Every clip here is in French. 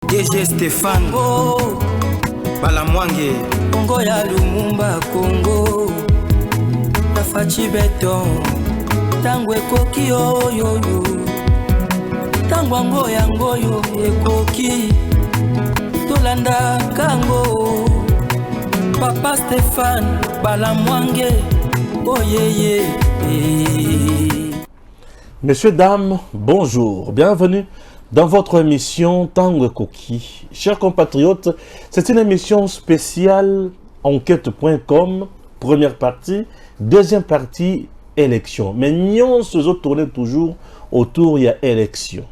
DG Stéphane Balamwange Congo ya Lumumba Congo Tafachi Beton Tangwe koki yo Tangwango yango yo ekoki Tolanda kango Papa Stéphane Balamwange Oh yeah. Messieurs, dames, bonjour, bienvenue dans votre émission Tango Koki. Chers compatriotes, c'est une émission spéciale enquête.com, première partie, deuxième partie, élection. Mais nous se tournons toujours autour de l'élection.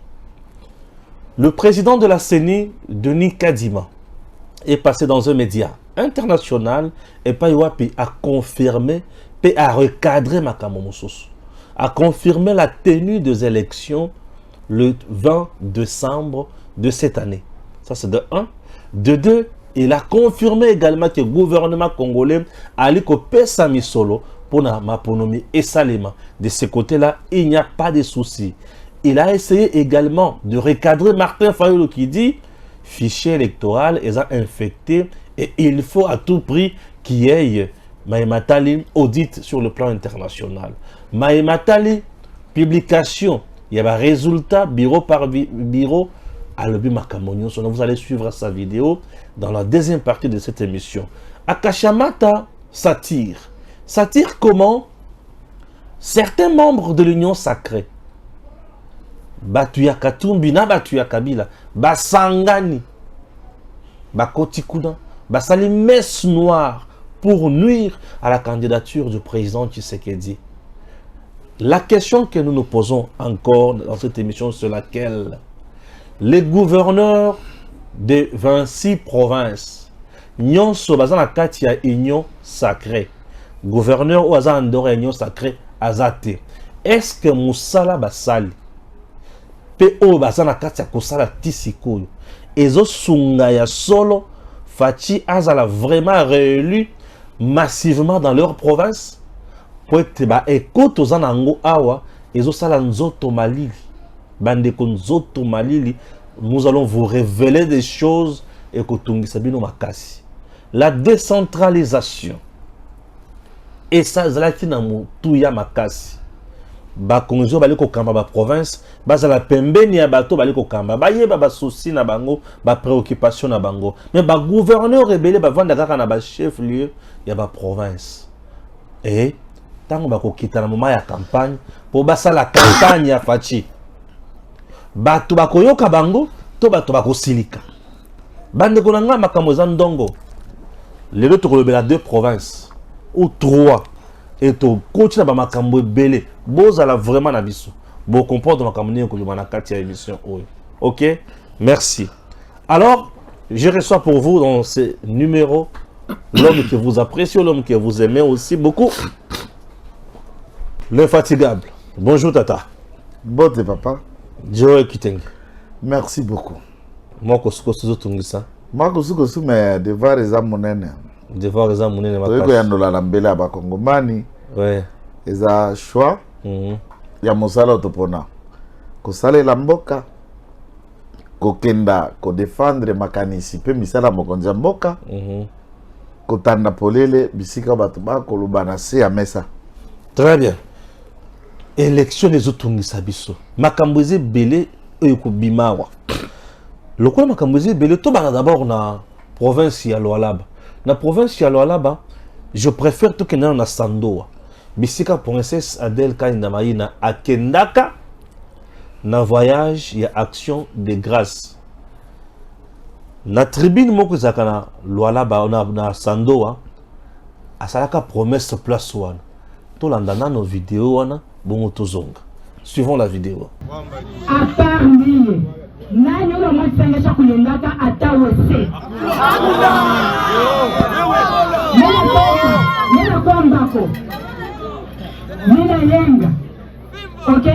Le président de la CENI, Denis Kadima, est passé dans un média international et a confirmé et a recadré Makamomosos, a confirmé la tenue des élections le 20 décembre de cette année. Ça c'est de 1. De 2, il a confirmé également que le gouvernement congolais a allé couper Sami Solo pour la Maponomi et Salema. De ce côté-là, il n'y a pas de souci. Il a essayé également de recadrer Martin Fayulu qui dit fichier électoral est infecté et il faut à tout prix qu'il y ait Maïmatali audit sur le plan international. Maïmatali, publication, il y a un résultat bureau par bureau à l'objet Makamonio. Vous allez suivre sa vidéo dans la deuxième partie de cette émission. Akashamata satire. Satire comment certains membres de l'Union sacrée, Batuya Katumbi, na Batuya Kabila, Basangani, Bakotikuna, Basali messe noire, pour nuire à la candidature du président Tshisekedi. La question que nous nous posons encore dans cette émission, c'est laquelle les gouverneurs de 26 provinces, Nyonso Bazana Katia Union Sacrée, gouverneur ou Azan Andorre Union Sacrée, Azate, est-ce que Moussala Basali, PO Bazana Katia Kosala Tisikoyo, Ezo Sungaya Solo, Fachi Azala vraiment réélu massivement dans leur province pour être écoute aux anango awa et aux salanzoto malili bandeko nzoto malili. Nous allons vous révéler des choses et kotungi sabino makasi la décentralisation et ça zalaki na mutuya makasi ba konzo bali ko kamba ba province bazala pembeni ya bato bali ko kamba ba yeba ba souci na bango ba préoccupation na bango mais ba gouverneur rebelle ba vanda kaka na ba chef lieu ya ba province et tango ba ko kita na moment ya campagne pour basala campagne ya fachi bato ba koyoka bango to bato ba ko silika bande ko nga makambo za ndongo lelo to kolobela 2 provinces ou 3 et to continue ba makambo ebele bozala vraiment na biso bo comprendre makambo ni ko na kati ya émission oyo. OK, merci. Alors je reçois pour vous dans ce numéro l'homme que vous appréciez, l'homme que vous aimez aussi beaucoup, l'infatigable. Bonjour Tata. Bonjour papa. Joe Kiteng. Merci beaucoup. Moi kosuko tungisa. Moi kosuko mais devoir eza monene. Devoir eza monene makasi. Toyeko ya ndola na mbele ya bakongomani. Ouais. Eza choix. Ya mosala otopona. Kosalela mboka. Kokenda ko défendre makanisi pe misala mokonzi ya mboka. Kotanda polele bisika bato ba koloba na se ya mesa. Très bien. Élection des otungisa biso. Makamboze belé ko bimawa. Lokola makamboze belé to bana d'abord na province ya Lualaba. Na province ya Lualaba, je préfère tout que na Sandoa. Bisika princesse Adèle Kaina Maïna akendaka na voyage ya action de grâce. Na tribune moko zakana Lualaba na Sandoa asalaka promesse place wana. To landana nos vidéos wana bongo tozonga. Suivons la vidéo. À part lui, nani ule mwasengesha kulengaka atawese. Nena kombako. Nina yenga. OK?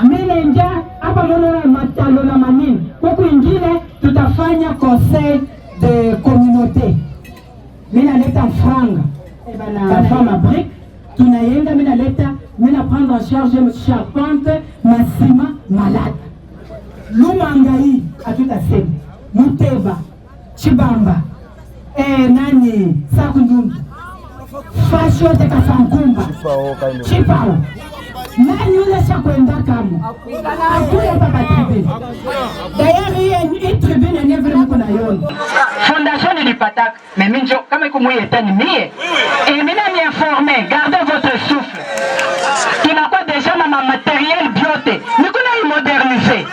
Nina nja hapa mwana matalo na manini. Huku ingine tutafanya conseil de communauté. Mina leta franga. Ta femme brique. Tunayenga mina leta mina prendre en charge charpente, ma ciment malade. Lumangai a tout à fait. Muteba, Chibamba, nani, Sakundumba, Fasho teka Sankumba, Chipao. Nani yule shakwenda kama? Akuya papa tribune. D'ailleurs, hii tribune ni vile mko na yoni. Fondation nilipata, mais minjo kama iko mwe etani mie. Et maintenant m'y informer, gardez votre souffle. Tunakuwa déjà na matériel biote. Niko na moderniser.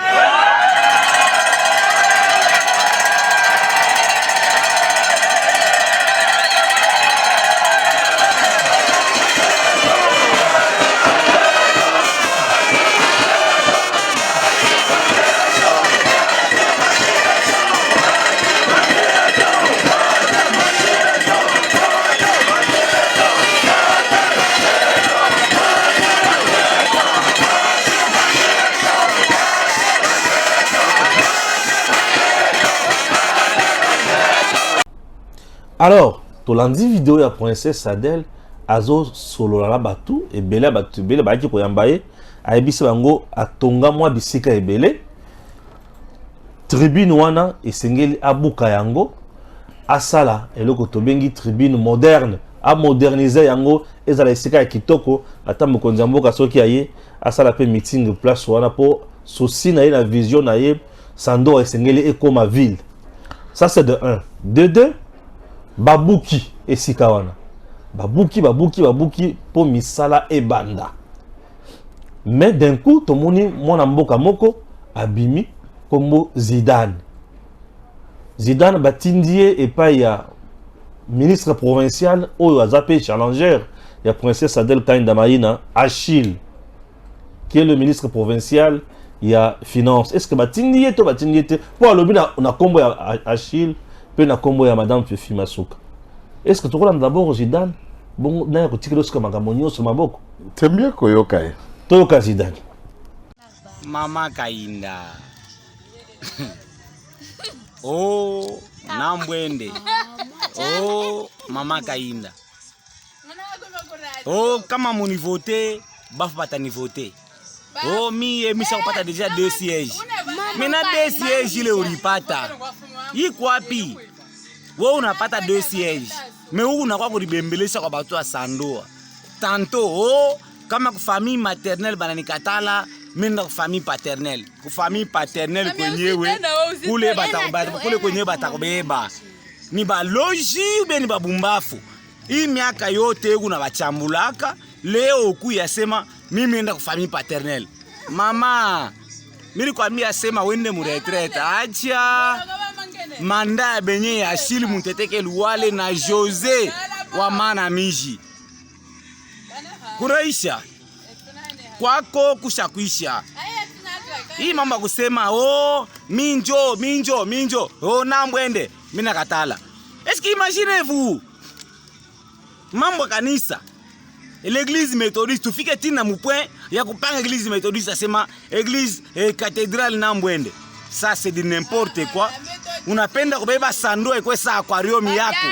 Alors, tolandi vidéo ya princesse Sadel azo solo la batu ebele batu ebele ba ki koyambaye ayebisi bango atonga mwa bisika ebele tribune wana esengeli abuka yango asala eloko tobengi tribune moderne a moderniser yango ezala esika ya kitoko ata mokonzi mboka soki aye asala pe meeting place wana po sosi na ye na vision na ye Sando esengeli ekoma ville. Ça c'est de 1. De 2, babuki esika wana. Babuki po misala e banda. Mais d'un coup, tomoni mwana mboka moko abimi kombo Zidane. Zidane batindie et pas ya ministre provincial oyo azape challenger ya princesse Adel Kainda Maïna Achille qui est le ministre provincial ya finance. Est-ce que batindie to batindie te pour alobi na kombo ya Achille pe na kombo ya madame Fifi Masuka. Est-ce que tu regardes d'abord Zidane bon na ko tikelo ska makambo nyonso maboko tembie koyoka ye toyoka Zidane Mama Kainda oh Nambwende oh Mama Kainda oh kama muni voter bafu batani voter oh mi sa kupata déjà 2 sièges mena 2 sièges ile ulipata iko wapi wewe unapata 2 sièges mais wewe unakuwa kulibembelesha kwa watu wa Sandoa tanto oh kama famille maternelle bananikatala menda famille paternelle ku famille paternelle kwenyewe kule kule kwenyewe batakubeba ni baloji ube ni babumbafu hii miaka yote kuna bachambulaka leo kuyasema mimi nenda ku famille paternelle mama mimi kwambia sema wende mu retraite acha manda benye ya Achille Muteteke Luwale na José wa mana miji kuraisha kwako kushakuisha hii mama kusema oh minjo oh Nambwende mimi nakatala. Est-ce que imaginez-vous mambo kanisa l'église méthodiste tufike tina mu point ya kupanga église méthodiste asema église cathédrale Nambwende ça c'est de n'importe quoi. Unapenda kubeba Sandoa ikwe sa aquarium yako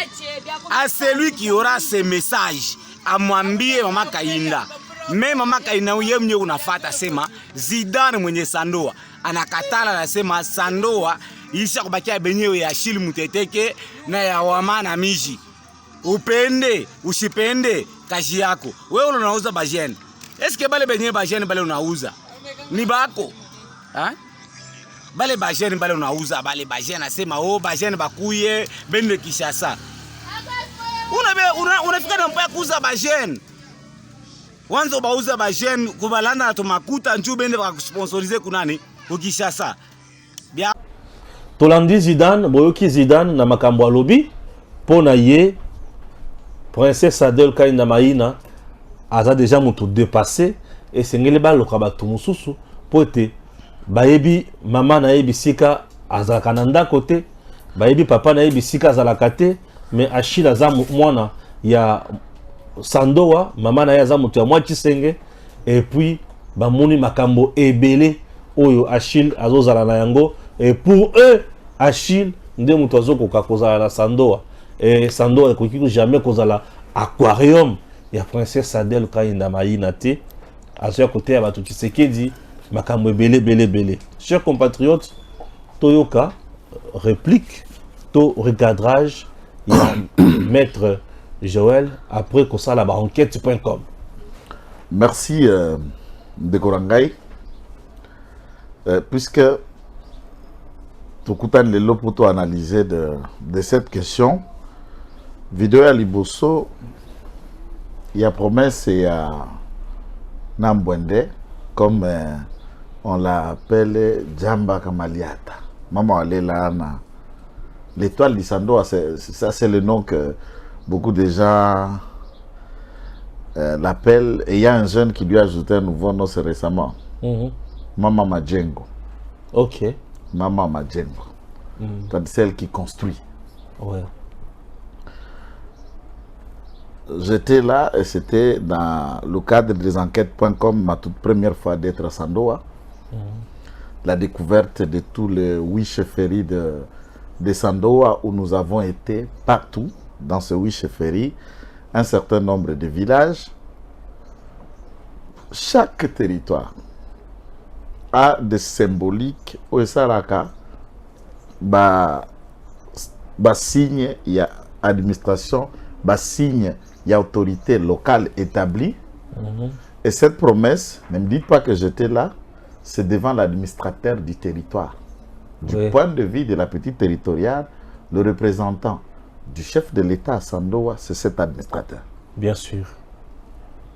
à celui qui aura ce message amwambie Mama Kainda. Mais Mama Kainda yeye mwenyewe unafuata sema Zidane mwenye Sandoa anakatala anasema Sandoa isha kubakia benyewe ya Achille Muteteke na ya wamana miji. Upende usipende kazi yako. Wewe unauza bajene. Est-ce que bale benyewe bajene bale unauza ni bako? Hein? Bale bajene bale unauza bale bajene nasema oh bajene bakuye bende Kishasa. Unafika na mpaka kuuza bajene. Wanzo bauza bajene kubalanda na tomakuta njoo bende bakakusponsorize kunani ukishasa. Bia Tolandi Zidane boyoki Zidane na makambo alobi pona ye princesse Adel Kainda Maïna aza déjà mutu dépassé et sengeli ba lokaba tumususu pote bayebi mama na yebi sika azalaka na ndako te bayebi papa na yebi sika azalaka te mais Achille aza mwana ya Sandoa mama na ye aza mutu ya mwa Kisenge et puis bamoni makambo ebele oyo Achille azozala na yango et pour eux Achille nde mutu azokoka kozala na Sandoa et Sandoa ekoki jamais kozala aquarium ya princesse Adel Kainda Maïna te azoya kote ya bato Tshisekedi makambo ebele. Chers compatriotes, toyoka réplique, tout recadrage, il y a maître Joël, après qu'on ça la enquête.com. Merci de Korangai. Puisque tout le lot pour analyser de cette question, vidéo à Liboso, il y a promesse et à Nambwende, comme on l'appelle Djamba Kamaliata. Maman allait là, l'étoile d'Isando, ça c'est le nom que beaucoup de gens l'appellent. Et il y a un jeune qui lui a ajouté un nouveau nom récemment. Maman Majengo. Ok. Maman Majengo. C'est celle qui construit. Ouais. J'étais là et c'était dans le cadre des enquêtes.com, ma toute première fois d'être à Sandoa. La découverte de tous les 8 chefferies de Sandoa où nous avons été partout dans ces 8 chefferies, un certain nombre de villages. Chaque territoire a des symboliques au Saraka, signe, il y a administration, signe, il y a autorité locale établie. Et cette promesse, ne me dites pas que j'étais là, c'est devant l'administrateur du territoire. Du point de vue de la petite territoriale, le représentant du chef de l'État à Sandoa, c'est cet administrateur. Bien sûr.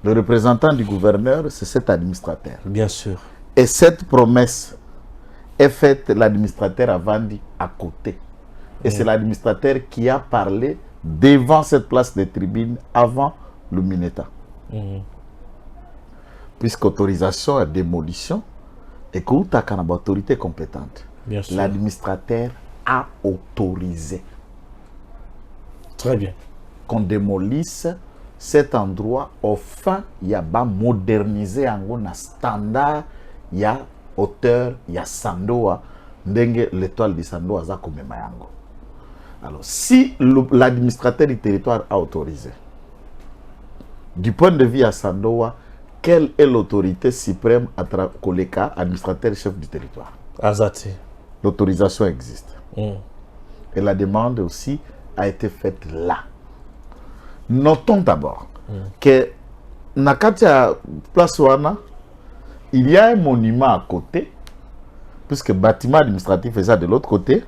Le représentant du gouverneur, c'est cet administrateur. Bien sûr. Et cette promesse est faite, l'administrateur a vendu à côté. Et c'est l'administrateur qui a parlé devant cette place de tribune avant le Mineta. Puisqu'autorisation à démolition et que tu as une autorité compétente. L'administrateur a autorisé. Très bien. Qu'on démolisse cet endroit au fin, il y a modernisé un standard, il y a hauteur, il y a Sandoa, l'étoile de Sandoa za comme mayango. Alors, si l'administrateur du territoire a autorisé, du point de vue à Sandoa, quelle est l'autorité suprême à Koleka, administrateur chef du territoire? Azati. L'autorisation existe. Et la demande aussi a été faite là. Notons d'abord que Nakatia Place Wana, il y a un monument à côté, puisque le bâtiment administratif est de l'autre côté.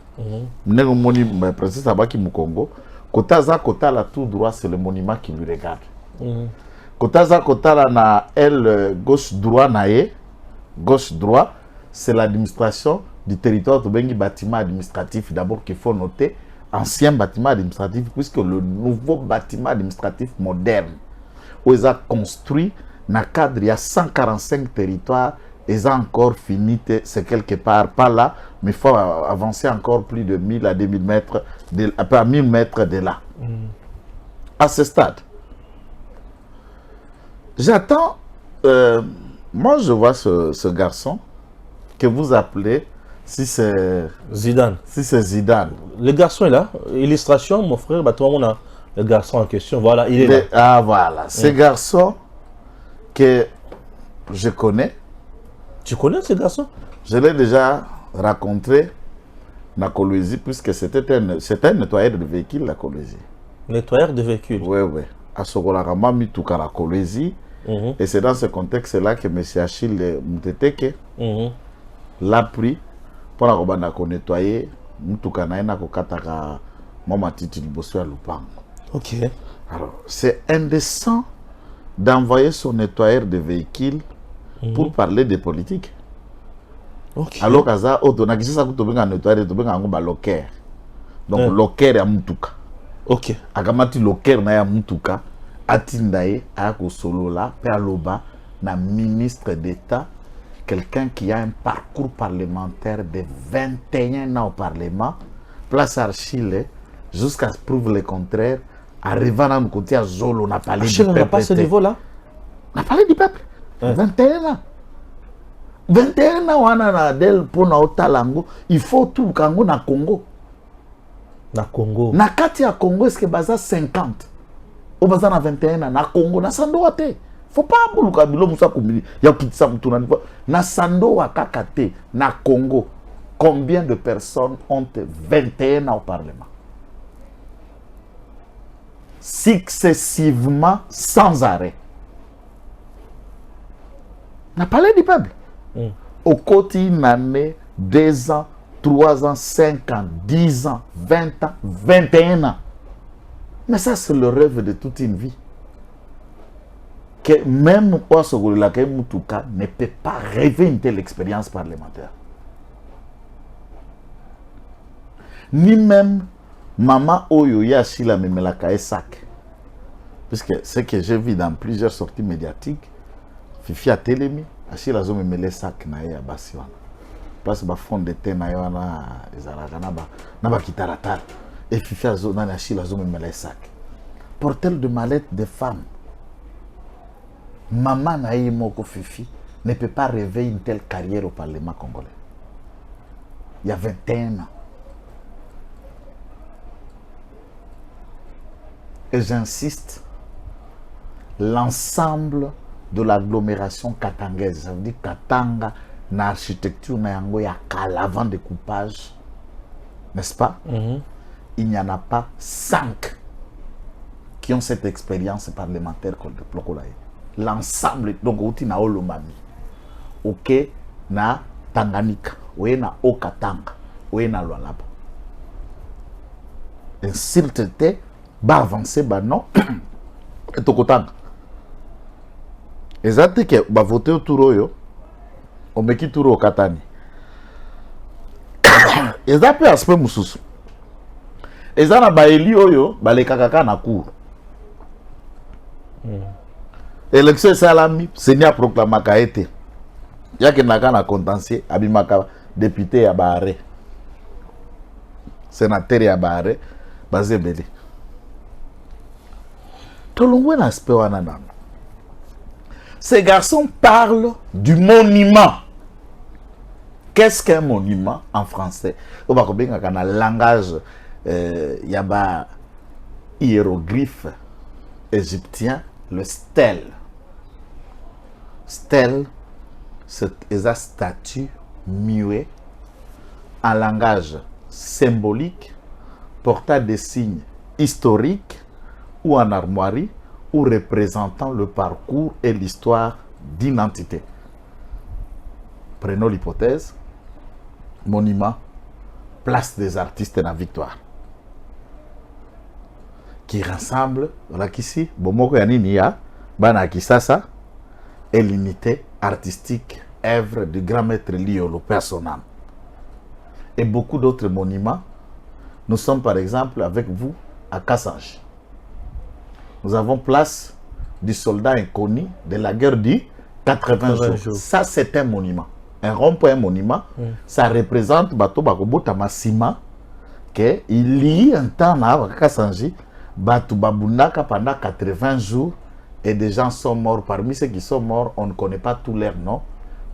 Le monument Princesse Abaki Mukongo. Kotaza Kotala tout droit, c'est le monument qui lui regarde. Kotaza Kotala na elle gauche droit nae, gauche droit, c'est l'administration du territoire de Bengi bâtiment administratif. D'abord qu'il faut noter, ancien bâtiment administratif, puisque le nouveau bâtiment administratif moderne, où ils ont construit dans le cadre, il y a 145 territoires, ils ont encore fini, c'est quelque part, pas là, mais il faut avancer encore plus de 1000 à 2000 mètres, à 1000 mètres de là. À ce stade. J'attends, moi je vois ce garçon que vous appelez, si c'est Zidane. Si c'est Zidane. Le garçon est là. Illustration, mon frère, tout le monde a le garçon en question. Voilà, il est là. Ah voilà, ce garçon que je connais. Tu connais ce garçon? Je l'ai déjà rencontré dans la Colosie, puisque c'était un nettoyeur de véhicules, la Colosie. Nettoyeur de véhicules? Oui, oui. À Sokolarama, Mitouka, la Colosie. Et c'est dans ce contexte-là que M. Achille Mouteteke l'a pris pour nettoyer Mitouka Naina Kokataka Mamatiti Liboso à Lupango. Ok. Alors, c'est indécent d'envoyer son nettoyeur de véhicules pour parler de politique. Okay. Alors que ça, on a dit ça que tu as nettoyé, tu as un locker. Donc, locker est à Moutuka. Ok. Agamati locker na ya Moutuka, atindaye, ayako solo là, perloba, na ministre d'État, quelqu'un qui a un parcours parlementaire de 21 ans au Parlement, place Archile, jusqu'à ce prouve le contraire, arrivant à côté à Zolo, on a parlé du peuple. On n'a pas ce niveau-là? On a parlé du peuple. 21 ans. 21 ans, on a del pour na otalango, il faut tout kango na Congo. Na Congo. Na kati ya Congo, est-ce que baza 50? Ou baza na 21 ans, na Congo, na Sandoa te. Faut pas buluka bilo musa kumili. Ya kitisa mtu na nipo. Na Sandoa kakate, na Congo. Combien de personnes ont 21 ans au Parlement? Successivement, sans arrêt. On a parlé du peuple. Au côté une année, 2 ans, 3 ans, 5 ans, 10 ans, 20 ans, 21 ans. Mais ça, c'est le rêve de toute une vie. Que même Ouassogolila Moutuka ne peut pas rêver une telle expérience parlementaire. Ni même Maman Oyo Yashila Memelaka Esak. Puisque ce que j'ai vu dans plusieurs sorties médiatiques, Fifi a télémi, Ashila Zo Memele Sak na ya Basiwana. Place ba fond de thé na yana ezalaka na ba kitaratar. Et Fifi a Zo na Ashila Zo Memele Sak. Porteur de mallette de femmes. Maman Naï Moko Fifi ne peut pas rêver une telle carrière au Parlement congolais. Il y a 21 ans. Et j'insiste, l'ensemble de l'agglomération katangaise, ça veut dire Katanga, na architecture na yango ya avant découpage, n'est-ce pas? Il n'y en a pas 5 qui ont cette expérience parlementaire comme le Plokolaye. L'ensemble, donc outi na Olomami, ok na Tanganyika, oué na Okatanga, oué na Lualaba. Et s'il te plaît, ba avancer ba non et tokotanga. Ezate ke ba voter autour oyo, o meki tour au Katani. Ezape aspect mususu. Ezana ba eli oyo ba le kakaka na cour. Élection salami, senia proclamaka été. Yake naka na contentieux abimaka député ya Baare. Sénateur ya Baare bazebele. Tolongwe na aspect wana nana. Ces garçons parlent du monument. Qu'est-ce qu'un monument en français? On va comprendre qu'en langage y a ba hiéroglyphe égyptien, le stèle. Stèle, c'est une statue muet en langage symbolique, portant des signes historiques ou en armoirie, ou représentant le parcours et l'histoire d'une entité. Prenons l'hypothèse, monument, place des artistes en victoire, qui rassemble, voilà qu'ici, Bomoko Yaninia, Bana Kisasa, et l'unité artistique, œuvre du grand maître Liolo, personnel. Et beaucoup d'autres monuments. Nous sommes par exemple avec vous à Kassange. Nous avons place du soldat inconnu de la guerre du 80 jours. Ça, c'est un monument. Un rond-point monument, ça représente Bato Bakobota Massima, qu'il y a un temps à Kassange, Bato Babunaka pendant 80 jours, et des gens sont morts. Parmi ceux qui sont morts, on ne connaît pas tous leurs noms.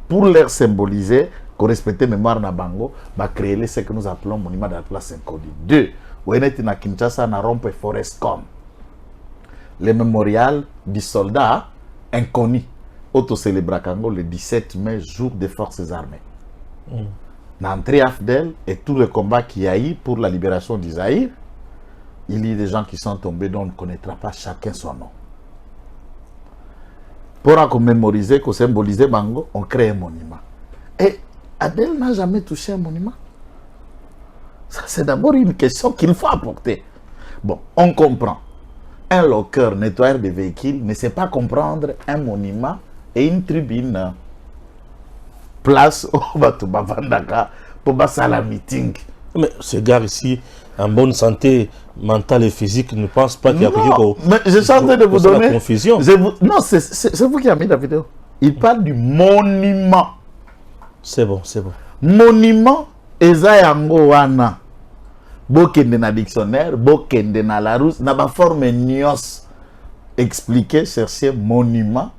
Pour leur symboliser, qu'on respecte mémoire Nabango, va créer ce que nous appelons monument de la place inconnue. 2. Où est na Kinshasa na rompe Forestcom. Le mémorial du soldat inconnu. Auto-célébra Kango le 17 mai, jour des forces armées. N'entrée Afdel et tout le combat qu'il y a eu pour la libération d'Isaïr, il y a des gens qui sont tombés dont on ne connaîtra pas chacun son nom. Pour mémoriser, pour symboliser Bango, on crée un monument. Et Adel n'a jamais touché un monument. Ça, c'est d'abord une question qu'il faut apporter. Bon, on comprend. Un locker, nettoyeur de véhicules, ne sait pas comprendre un monument et une tribune. Place au Batouba Vandaka pour passer la meeting. Mais ce gars ici, en bonne santé mentale et physique, ne pense pas qu'il y a quelque chose. Mais je suis en train de vous donner. La confusion. Non, c'est vous qui avez mis la vidéo. Il parle du monument. C'est bon, c'est bon. Monument, Ezayango wana. Bokende na dictionnaire, bokende na Larousse, na ba forme nios. Expliquer, chercher monument,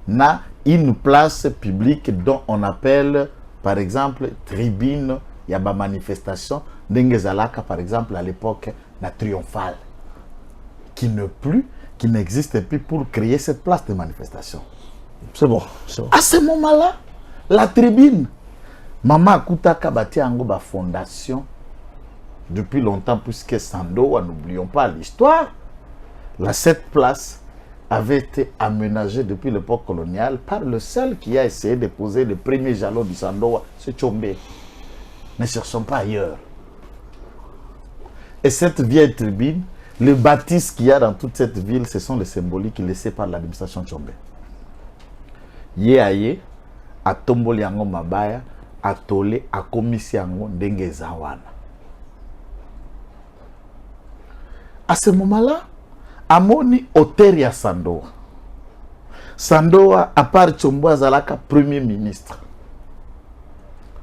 na une place publique dont on appelle, par exemple, tribune, il y a ba manifestation, d'Engezalaka, par exemple, à l'époque, la triomphale, qui n'existe plus pour créer cette place de manifestation. C'est bon, c'est bon. À ce moment-là, la tribune, Maman Akutaka bâti ango ba fondation depuis longtemps, puisque Sandoa, n'oublions pas l'histoire, cette place avait été aménagée depuis l'époque coloniale par le seul qui a essayé de poser le premier jalon du Sandoa, c'est Tchombe. Ne cherchons pas ailleurs. Et cette vieille tribune, les bâtisses qu'il y a dans toute cette ville, ce sont les symboliques laissés par l'administration Tchombe. Yé a tomboli yango mabaya, a tolé, a commissi yango ndenge zawana. À ce moment-là, Amoni Oteria Sandoa. Sandoa, à part Tchombo Azalaka, premier ministre.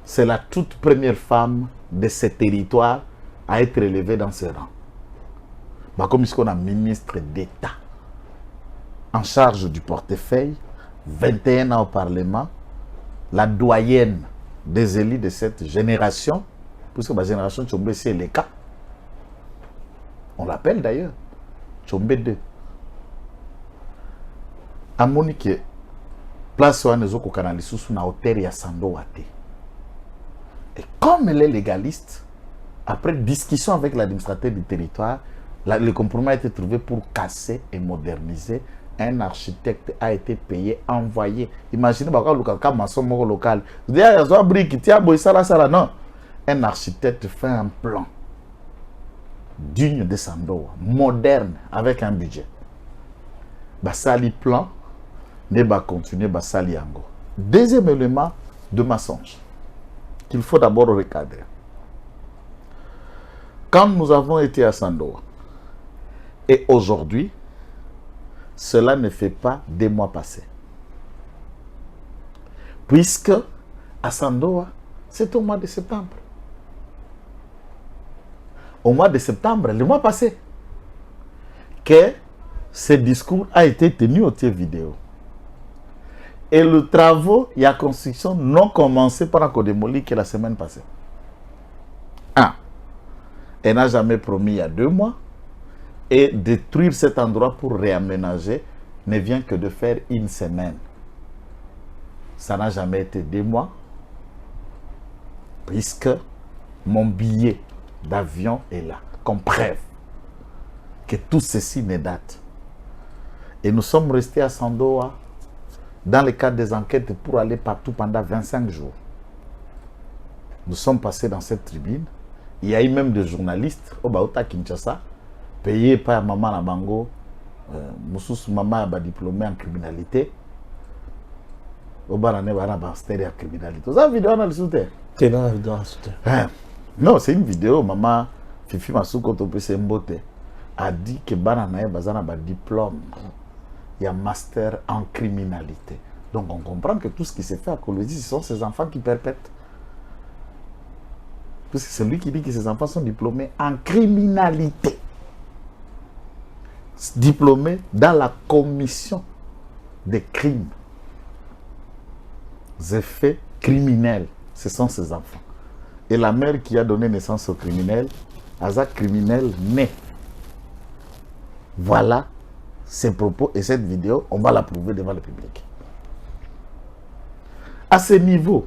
C'est la toute première femme de ce territoire à être élevée dans ce rang. Bah, comme on a ministre d'État en charge du portefeuille, 21 ans au Parlement, la doyenne des élus de cette génération, puisque la génération Tchombe, c'est le cas. On l'appelle d'ailleurs Tchombe 2. A Monique, place où nous avons canalisé sous na hauteur ya Sandoa. Et comme elle est légaliste, après discussion avec l'administrateur du territoire, le compromis a été trouvé pour casser et moderniser. Un architecte a été payé, envoyé. Imaginez, local. Non. Un architecte fait un plan digne de Sandoa, moderne, avec un budget. Basali plan, ne va continuer Basali Ango. Deuxième élément de mensonge qu'il faut d'abord recadrer. Quand nous avons été à Sandoa, et aujourd'hui, cela ne fait pas 2 mois passés. Puisque à Sandoa, c'est au mois de septembre. Au mois de septembre, le mois passé, que ce discours a été tenu au tir vidéo. Et le travaux et la construction n'ont commencé par un Kodemoli que la semaine passée. Elle n'a jamais promis il y a 2 mois. Et détruire cet endroit pour réaménager ne vient que de faire 1 semaine. Ça n'a jamais été 2 mois. Puisque mon billet d'avion est là, comme preuve que tout ceci ne date. Et nous sommes restés à Sandoa dans le cadre des enquêtes pour aller partout pendant 25 jours. Nous sommes passés dans cette tribune. Il y a eu même des journalistes au Baota Kinshasa, payés par maman Nabango, Moussous maman a diplômé en criminalité. Au Barané Baraba, c'était en criminalité. Vous avez vidéo dans le soutien? C'est dans la vidéo dans le soutien. Non, c'est une vidéo, maman Fifi Masuko Topese Mbote a dit que Bananae Bazana a diplôme. Il y a master en criminalité. Donc on comprend que tout ce qui s'est fait à Kolwezi, ce sont ces enfants qui perpètrent. Parce que c'est lui qui dit que ces enfants sont diplômés en criminalité. Diplômés dans la commission des crimes. Des faits criminels. Ce sont ces enfants. Et la mère qui a donné naissance au criminel, Aza criminel né. Voilà ces propos et cette vidéo, on va la prouver devant le public. À ce niveau,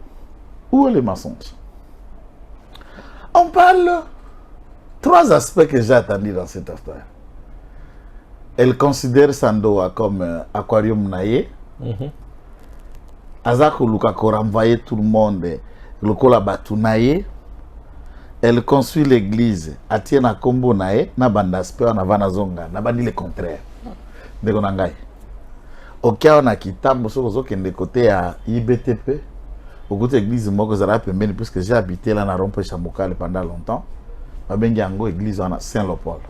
où est le mensonge? On parle 3 aspects que j'ai attendus dans cette affaire. Elle considère Sandoa comme aquarium naïe. Azako Lukako renvoyer tout le monde. Le Kolabatu naïe. Elle construit l'église. Atiena Kombo naïe. Na bandaspe na vanazonga. Na bandi le contraire. De Gonangai. Au cas où on a quitté, on a côté à IBTP. Au côté de l'église, puisque j'ai habité là dans Rompe Chamboukal pendant longtemps. Je suis allé à l'église Saint-Léopold.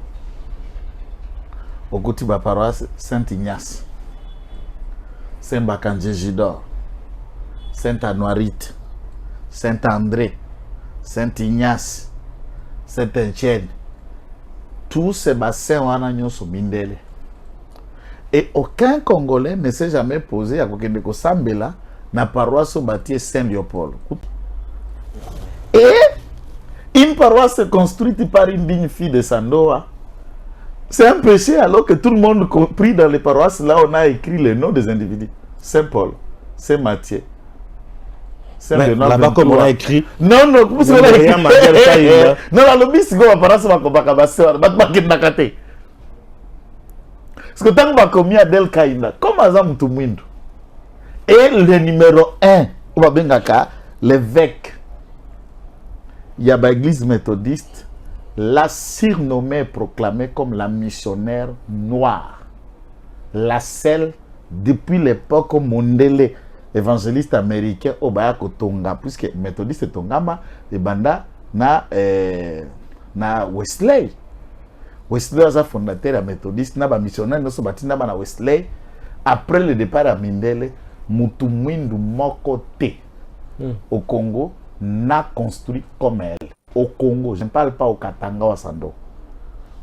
Au côté de la paroisse Saint-Ignace, Saint-Bakandjé-Jidor, Saint-Anoirite, Saint-André, Saint-Ignace, Saint-Etienne. Tous ces bassins sont Mindele. Et aucun Congolais ne s'est jamais posé à Kokendeko Sambela na paroisse bâtie Saint-Léopold. Et une paroisse construite par une digne fille de Sandoa, c'est un péché alors que tout le monde compris dans les paroisses, là on a écrit les noms des individus. Saint-Paul, Saint-Matthieu, Là-bas, comme on a écrit. Non, non, comment c'est qu'on a écrit? Non, la lobby, c'est qu'on va parler sur ma parce que tant que commis à Del Kaïna, comme Azam Tumwindo. Et le numéro 1, on va bien l'évêque, il y a l'église méthodiste, l'a surnommé et proclamé comme la missionnaire noire. La seule depuis l'époque Mondele, évangéliste américain, au Bayako Tonga, puisque méthodiste Tongama, et Banda, na Wesley. Wesley est fondateur à méthodiste, na missionnaire, na Wesley. Après le départ à Mindele, Mutumwindu Mokote au Congo n'a construit comme elle. Au Congo, je ne parle pas au Katanga ou à Sando.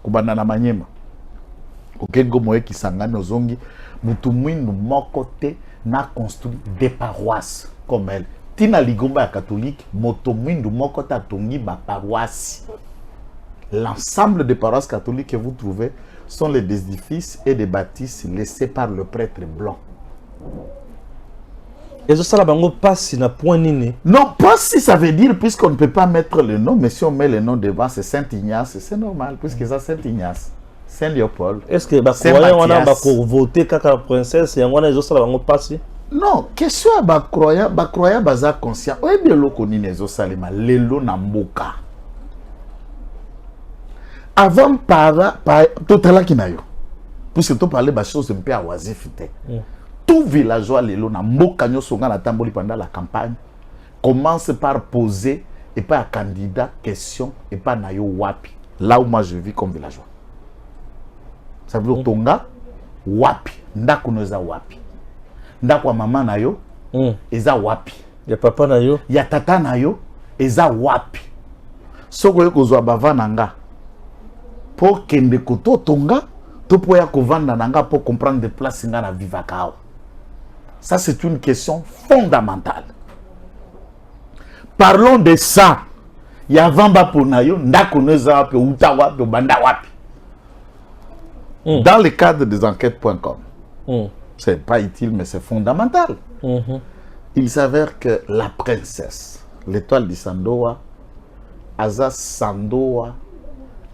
Kubanda na Manyema. Au Kengo Moe Kisangani Ozongi, Mutumwindu Mokote n'a construit des paroisses comme elle. Tina Ligomba catholique, Mutumwindu Mokote a tongi ba paroisse. L'ensemble des paroisses catholiques que vous trouvez sont les édifices et des bâtisses laissés par le prêtre blanc. Et ça, là, passe na point nini. Non, pas si ça veut dire, puisqu'on ne peut pas mettre le nom, mais si on met le nom devant, c'est Saint-Ignace, c'est normal, puisque c'est Saint-Ignace, Saint-Léopold. Est-ce que on a voté quand la princesse et on a juste là, passe? Non, question à croyant, baza conscient. Oui, bien le connu les Salima, lelo na mboka. Avant par tout à l'heure qui n'a eu, puisque tu parlais de choses un peu à oisif. Tout villageois lelo na mboka nyo songa na tamboli pendant la campagne commence par poser et pas un candidat question et pas na yo wapi. Là où moi je vis comme villageois. Ça veut dire tonga wapi, ndako noza wapi. Ndako maman na yo eza wapi. Ya papa na yo, ya tata na yo eza wapi. Soko yo kozwa bavana nga. Pour kende koto tonga, to poya kovanda nanga pour comprendre des places nga na vivaka. Ça, c'est une question fondamentale. Parlons de ça. Il y a Vamba Ponayo, Ndakoneza, Utawa, Bandawapi. Dans le cadre des enquêtes.com, c'est pas utile, mais c'est fondamental. Il s'avère que la princesse, l'étoile du Sandoa, Aza Sandoa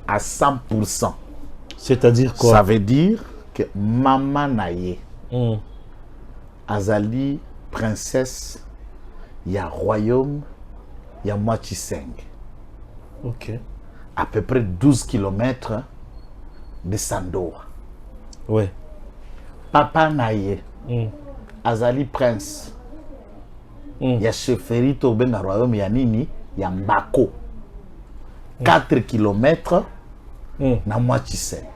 à 100%. C'est-à-dire quoi? Ça veut dire que Maman Naye. Azali, princesse, il y a royaume, il y a Moachi-Seng. Ok. À peu près 12 km de Sandoa. Ouais. Papa Naye, Azali, prince. Il y a Cheferito, ben royaume, il y a Nini, il y a Mbako. 4 km na Moachi-Seng.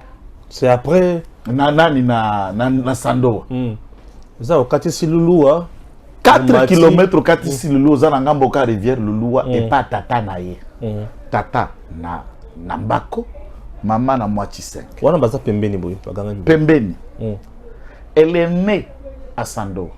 C'est après. Na Sandoa. Ça, au Katisi Loulou, 4 km au Katisi Loulou, Zanangamboka rivière Loulou, et pas Tata Naye. Tata na Mbako, maman na Moachi-Seng. Wana baza pembeni boy, Pembeni. Elle est née à Sandoa.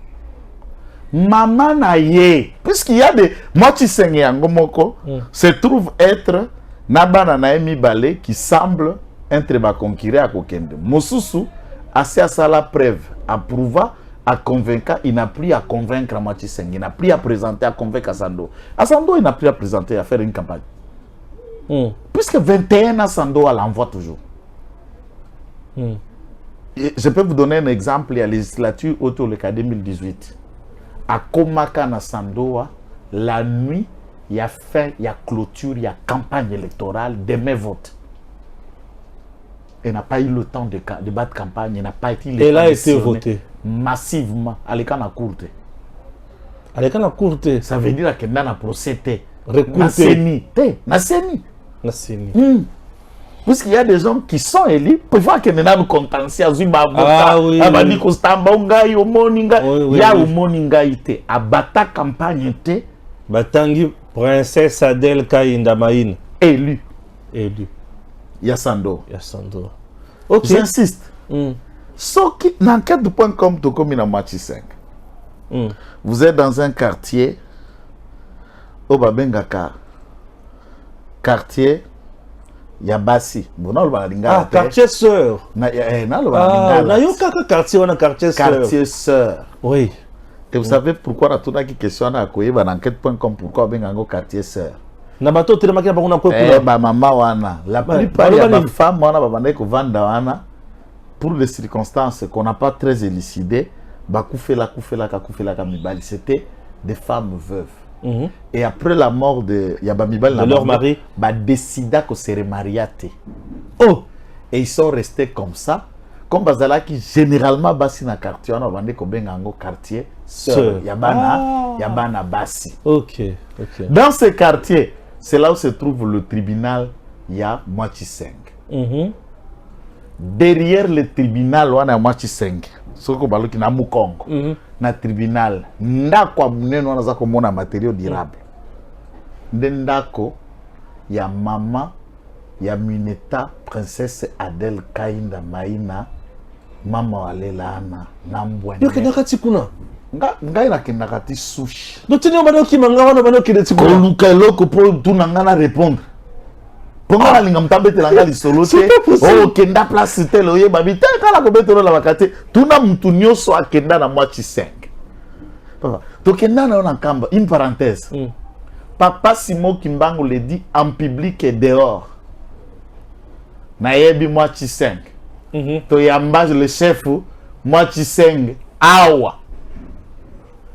Maman Naye, puisqu'il y a des Moachi-Seng et Angomoko, se trouve être Nabana Naemi Balé qui semble être ma concurrent à Kokende. Mosusu, assez à ça la preuve, approuva. À convaincre, il n'a plus à convaincre Moachi-Seng, il n'a plus à présenter, à convaincre Sando. À Sando, il n'a plus à présenter, à faire une campagne. Puisque 21 ans, Sando, elle l'envoie toujours. Et je peux vous donner un exemple, il y a la législature autour du cas 2018. À Komaka, na Sando, la nuit, il y a fin, il y a clôture, il y a campagne électorale, demain vote. Il n'a pas eu le temps de battre campagne, il n'a pas été... Elle a été votée. Massivement, à l'écart à courte. À l'écart à courte. Ça veut dire que dans la procédé. Recoupé. Na séni. Puisqu'il y a des gens qui sont élus, pour voir que nous avons contentieux, ah oui. Il y a au moningaïté. À bata campagne, Batangi, princesse Adèle Kaïnda Maïn. Élu. Élu. Yassando. Yassando. Ok. J'insiste. So qui l'enquête.com tout comme in Moachi-Seng. Vous êtes dans un quartier au Babengaka. Quartier Yabasi. Quartier sœur. Quartier sœur. Oui. Et vous savez pourquoi on a tout qui questionne à quoi dans enquête.com pourquoi on a un quartier sœur. Nabato tellement qu'il y a pas quoi. Maman wana. La plupart des femmes wana babane ko vanda wana pour des circonstances qu'on n'a pas très élucidées, ba koufela ka mibali, c'était des femmes veuves. Et après la mort de Yabamibal, leur mari, bah décida que se remariater. Oh, et ils sont restés comme ça. Comme Bazala qui généralement basi na quartier, on a vendu ko bengango quartier sœur. Yabana basi. Ok. Dans ce quartier, c'est là où se trouve le tribunal ya Mwachi 5. Derrière le tribunal wana Mwachi 5. Soko baloki na Mukongo. Na tribunal ndako muneno wana za komona matériaux durables. Ndako ya mama ya Mineta princesse Adèle Kainda Maina mama walela ana nambwani. Yo kenda kati kuna. Ngai na kenda kati sushi. Dotini bano ki manga wana bano ki deti kuna. Luka eloko po tunanga na répondre. Ponga na linga mtambete langa li solo te. Oh kenda place te lo yeba bi te kala ko betolo la bakate. Tuna mtu nyoso akenda na Mwachi 5. Papa, to kenda na ona kamba une parenthèse. Papa Simo Kimbangu le dit en public et dehors. Na yebi Mwachi 5. To yambaje le chef Mwachi 5 awa.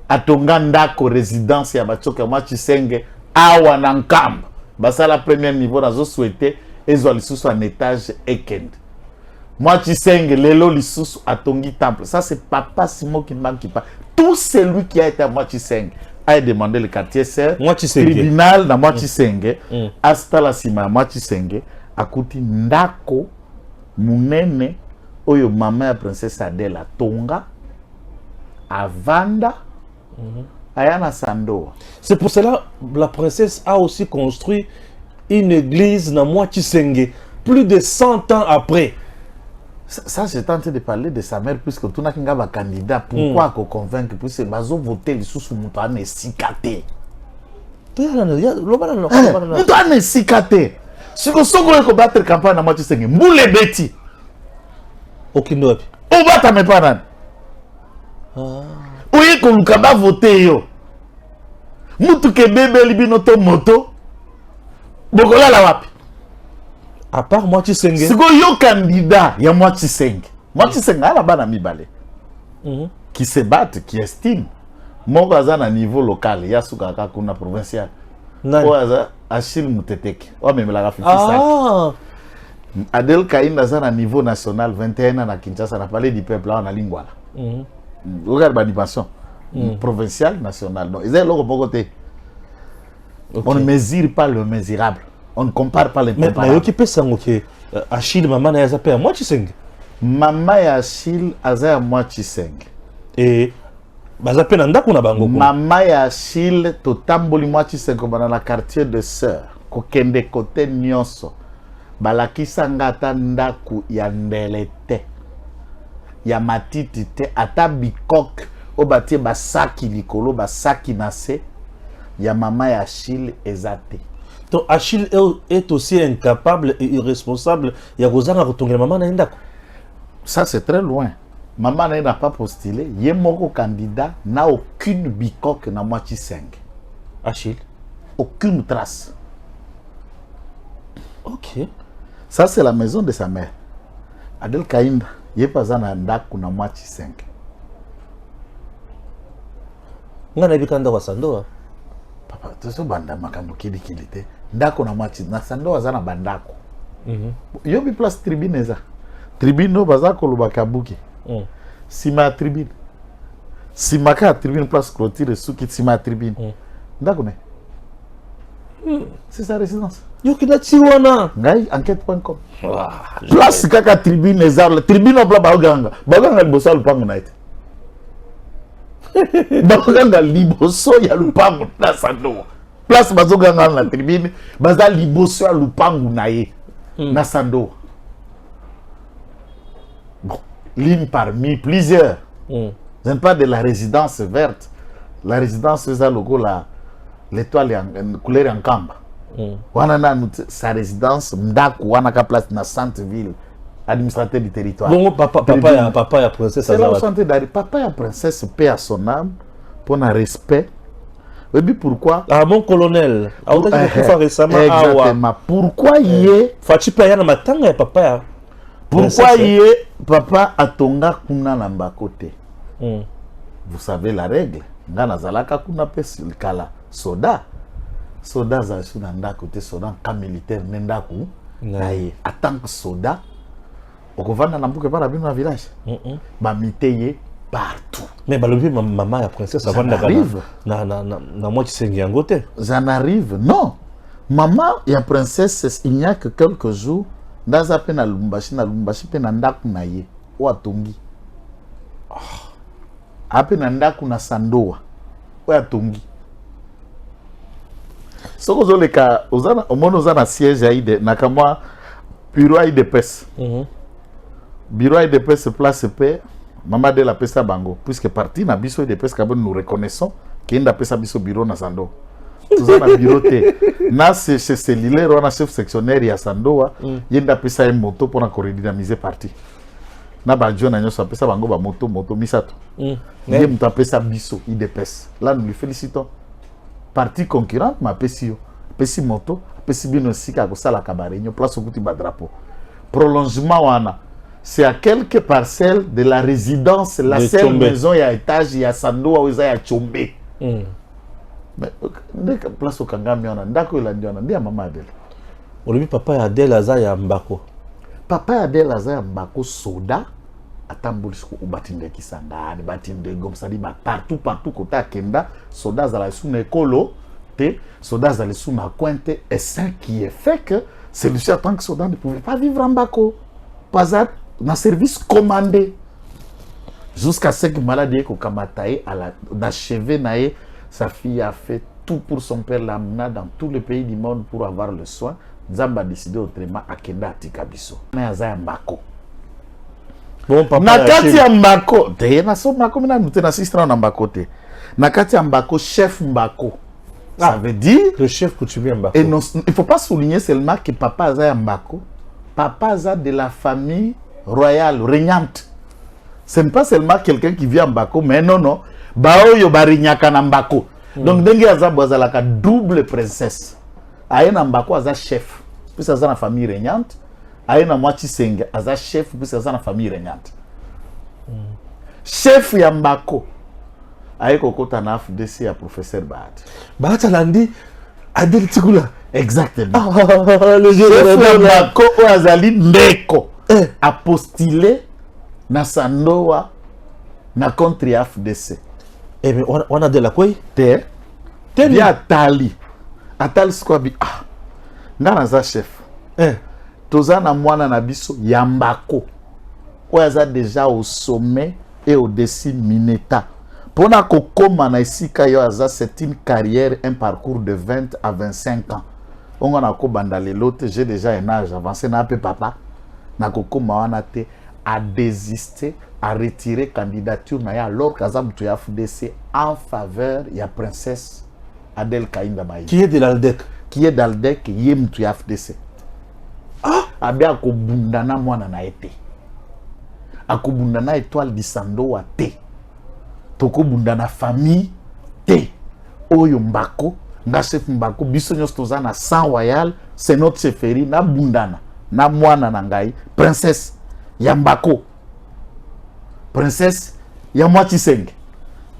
Atonga ndako résidence ya bachoka Mwachi 5 awa na nkamba. Basa la premier niveau na zo souhaité ezo lisusu en étage ekend. Mwachi 5 lelo lisusu atongi temple. Ça c'est papa Simo Kimbangu qui parle. Tout celui qui a été à Mwachi 5 a demandé le quartier sœur, tribunal na Mwachi 5 hasta la sima Mwachi 5 akuti ndako munene oyo mama ya princesse Adela tonga avanda ayana sandoa. C'est pour cela la princesse a aussi construit une église na Mwachi 5 plus de 100 ans après. Ça, j'ai tenté de parler de sa mère puisque tout n'a qu'un candidat. Pourquoi qu'on convainc puisque bazo voter les sous moutane sikaté. Moutane sikaté. Si vous avez battre campagne à Mwachi 5, moule beti. Aucune autre. On va ta me parler. Oui, qu'on va voter yo. Moutou ke bébé libinoto moto. Bokola la wapi. À part Mwachi 5. Si vous yo candidat, il y a Mwachi 5. Mwachi 5 a la bana mibale. Qui se battent, qui estiment. Mon voisin à niveau local, il y a Soukaka kuna provincial. Oaza Achille Mouteteke. O même la rafifi ça. Adel Kainda à niveau national 21 ans à Kinshasa, na parlé du peuple là en lingwala. Regarde l'animation. Provincial, national. Non, ils ont le côté. On ne mesure pas le mesurable. On ne compare pas les comparables. Mais occupé ça, ok. Achille, maman, elle a à Mwachi 5. Maman et Achille, elle a à Mwachi 5. Et bazape nanda kuna bango. Maman et Achille, to tamboli Mwachi 5 dans la quartier de Sœur. Kokende côté nyonso. Balakisa ngata ndaku ya ndelete. Ya matiti te. Ata bikok. Obatie basaki likolo, basaki nase. Ya maman et Achille ezate. Donc Achille est aussi incapable et irresponsable. Il y a Rosanna retourner maman na ndako. Ça c'est très loin. Maman n'a pas postulé. Il y a mon candidat n'a aucune bicoque na Mwachi 5. Achille. Aucune trace. Ok. Ça c'est la maison de sa mère. Adel Kainda, il n'y a pas un ndako na Mwachi 5. Ngana bikanda wa sandoa. Papa, tu sais banda makambo kili te. Ndako na Mwachi na sandoa zana bandako. Yo bi place tribune za. Tribune bazako lubakabuki. Sima tribune. Sima ka tribune place clôture suki sima tribune. Ndako ne. C'est sa résidence. Yo kina tiwana. Ngai enquête.com. Place kaka tribune za. Tribune obla baganga. Baganga liboso lupango na ite. Baganga liboso ya lupango na sandoa. Place bazoganga na tribune, baza liboso ya lupango na ye. Na sandoa. Bon, l'une parmi plusieurs. Je ne parle de la résidence verte. La résidence c'est logo la l'étoile en couleur en kamba. Wana na sa résidence ndako wana ka place na centre-ville administrateur du territoire. Bon papa ya princesse Azawadi. Papa ya princesse paix à son âme. pour un respect. Et puis pourquoi? Ah, mon colonel. Ah, on a dit récemment. Exactement. Pourquoi y est? Fachi Paya na matanga papa. Pourquoi y est papa atonga kuna na mbakote? Vous savez la règle. Ngana zalaka kuna pesi kala soda. Soda za suna ndako te soda en camp militaire nendaku. Naye en tant que soda okovanda na mbuke para bino na village. Ba miteye partout. Mais balobi maman ya princesse avant arrive na moi Tshisekedi yango te. J'en arrive. Non. Maman ya princesse il n'y a que quelques jours ndaza pe na Lubumbashi pe na ndaku na ye o atongi. Ape na ndaku na Sandoa o atongi. Soko zoleka ozana omono ozana siège aide nakamwa bureau aide pes. Bureau aide pes place pe Maman de la pesa bango puisque parti na biso de pes kabon nous reconnaissons qu'il y a pesa biso bureau na Sando. Tout ça na bureau te. Na c'est cellulaire on a chef sectionnaire ya Sandoa, yenda pesa une moto pour encore dynamiser parti. Na ba jona nyoso pesa bango ba moto misato. Yé muta pesa biso IDPS. Là nous lui félicitons. Parti concurrente ma pesio. Pesi moto, pesi bino sika ko sala kabarenyo place okuti ba drapeau. Prolongement wana. C'est à quelques parcelles de la résidence, la seule maison, il y a étage, il y a Sandoa, où il y a Tchombe. Mais dès que place au Kangami, on a d'accord, il a dit, on a dit à maman Adèle. Aujourd'hui, papa Adèle Azaya Mbako. Papa Adèle Azaya Mbako, soda, atambulisco au batinde Kisanga, batinde Gom, ça dit, partout, côté Kenda, soda, zala sous Nekolo, soda, zala sous ma cointe, et ça qui est fait que celui-ci, en tant que soda, ne pouvait pas vivre en Mbako. Pas dans service commandé jusqu'à ce que maladie Kokamatae d'achever nae, sa fille a fait tout pour son père l'amena dans tous les pays du monde pour avoir le soin. Nzamba a décidé autrement à Kenda Tikabiso. Na za Mbako. Bon papa. Nakati ya Mbako, te na so Mbako mina nous na sistra na Mbako te. Nakati ya Mbako chef Mbako. Ça veut dire le chef coutumier Mbako. Et non, il faut pas souligner seulement que papa Azaya Mbako. Papa a de la famille royale, régnante. Ce n'est pas seulement quelqu'un qui vit en Mbako, mais non. Bao yo barinyaka na Mbako. Donc, dengue aza boazalaka double princesse. Aye na Mbako aza chef. Puis aza na famille régnante. Aye na Moiti Senga aza chef. Puis aza na famille régnante. Chef ya Mbako. Aye kokota na FDC ya professeur Bahati. Bahati alandi Adèle Tikula. Exactement. Le chef ya Mbako Azali Ndeko a postulé na Sandoa na contre FDC. Eh mais on a de la quoi? Te bien Atali Squabi. Ngana za chef. Toza na mwana na biso ya Mbako. Oyaza déjà au sommet et au-dessus Mineta. Pona kokoma na isika yo aza, c'est une carrière, un parcours de 20 à 25 ans. On a ko bandale l'autre, j'ai déjà un âge avancé na pe papa. Na kokoma wana te a désisté, a retiré candidature na ya alors kazam tu ya FDC en faveur ya princesse Adèle Kainda Maï. Qui est de l'Aldec? Qui est d'Aldec, yem tu ya FDC. Abia ko bundana mwana na été. Akobundana étoile di Sandoa te. Toko bundana famille te. Oyo Mbako, nga chef Mbako, biso nyos toza na sang royal, c'est notre chefferie na bundana. Na mwana na ngai, princesse ya Mbako. Princesse ya Moiti Senga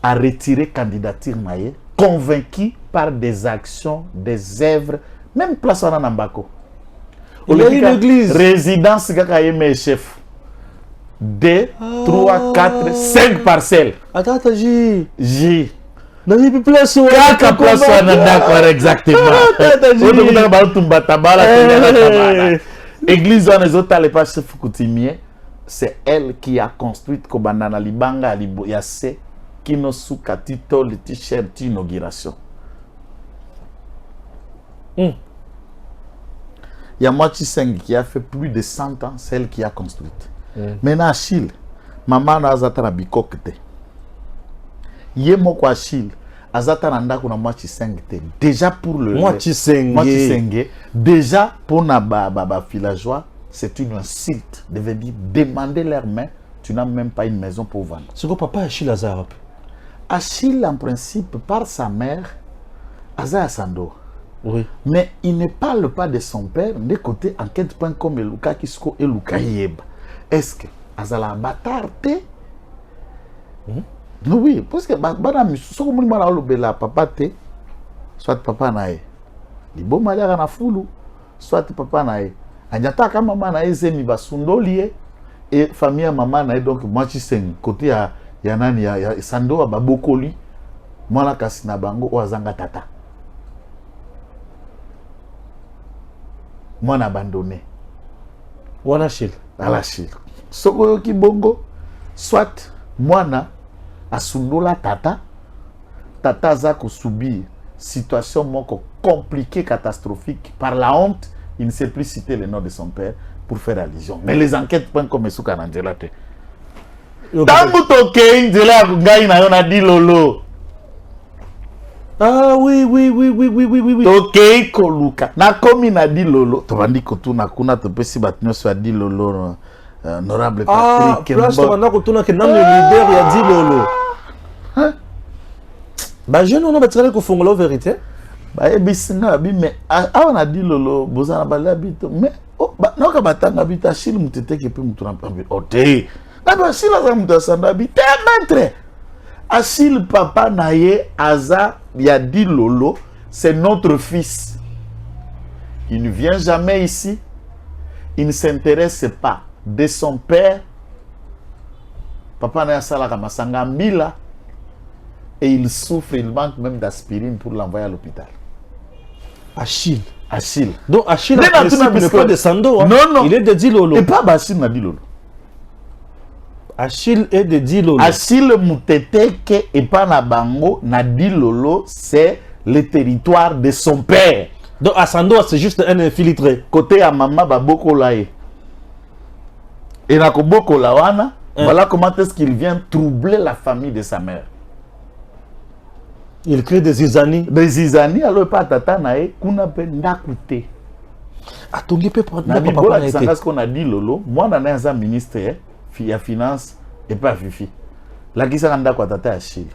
a retiré candidature maye, convaincu par des actions, des œuvres, même place wana na Mbako. Il y a une église. Résidence kaka yeme chef. 2, 3, 4, 5 parcelles. Attends, J. Non, il y a plus place. Kaka place wana d'accord exactement. Église wana ezota le pas chef coutumier, c'est elle qui a construit Kobandana Libanga Yase Kinosuka Tito le t-shirt inauguration. Il y a Moiti Senga qui a fait plus de 100 ans, celle qui a construite. Maintenant, Achille, maman n'a pas de bikokte. Yemo kwa Achille, azata nanda kuna Moiti Senga. Déjà pour le Moiti Senga, déjà pour na ba villageois, c'est une insulte de venir demander leur main. Tu n'as même pas une maison pour vendre. C'est quoi papa Achille Azarap? Achille, en principe, par sa mère, Aza Sando. Oui. Mais il ne parle pas de son père, de côté enquête.com et Luka Kisko et Luka Yeba. Est-ce que Azala bâtard te? Oui, parce que madame, ce que je papa te, soit papa nae. Libo malia na fulu, soit papa nae. Anyata ka mama nae zemi basundolie et famille maman nae donc moi tu sais côté ya nani ya Sando ba bokoli. Mwana kasi na bango oazanga tata. Mwana abandonné. Wana Achille. Ala Achille. Soko yoki bongo, soit mwana asundola tata, tata za ko subir situation moko compliquée, catastrophique, par la honte, il ne sait plus citer le nom de son père pour faire allusion. Mais les enquêtes prennent comme Souka Nandela te. Tangu toke Nandela ngai na yo na di lolo. Ah oui. Toke koluka. Na komi na di lolo. Tobandi kotuna kuna topesi batnyo so di lolo. Honorable Patrick. Ah, place tobanda kotuna ke nam le leader ya di lolo. Bah je non ba tsala ko fongola vérité. Bah ebisinga bi mais awana di lolo bozana bala bito mais noka batanga bita Achille mutete ke pe mutuna pambi. Ote. Na ba Achille za mutasanda bi te maître. Achille papa naye aza ya di lolo, c'est notre fils. Il ne vient jamais ici. Il ne s'intéresse pas de son père. Papa naye sala kama sanga mbila. Et il souffre, il manque même d'aspirine pour l'envoyer à l'hôpital. Achille. Donc Achille n'est pas de Sando. Hein. Non. Il est de Dilolo. Et pas Achille na Dilolo. Achille est de Dilolo. Achille Mouteteke et pas na Bango na Dilolo, c'est le territoire de son père. Donc à Sando, c'est juste un infiltré. Côté à maman Baboko Lae. Et na Koboko Lawana, voilà comment est-ce qu'il vient troubler la famille de sa mère. Il crée des zizani. Des zizani, alors pas tata nae, kuna pe ndakute. Atongi pe prendre na bibola kisanga ce qu'on a dit lolo, moi na un ministre ya finance et pas fifi. La kisanga ndako tata ya Achille.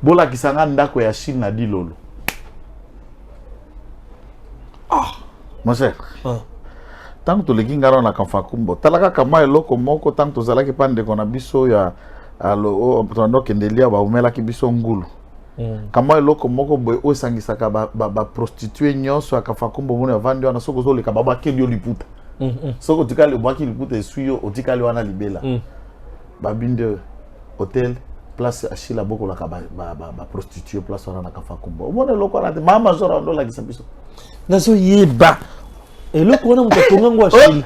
Bola kisanga ndako ya Achille na dit lolo. Ah, mon cher. Tant que les gingaro na kamfakumbo, talaka kama eloko moko tant que zalaki pande kona biso ya alo tondo kendelia ba umela ki biso ngulu. Kama eloko moko boy o sangisaka ba prostituer nyonso akafakumbo mona vandi wana soko zoleka baba kelio liputa. Soko tikali bwaki liputa esuyo otikali wana libela. Babinde hôtel place Achille boko la ba prostituer place wana na kafakumbo. Mona eloko wana mama zora ndo la kisabiso. Nazo yeba. Et le courant mutatonga ngwa Achille.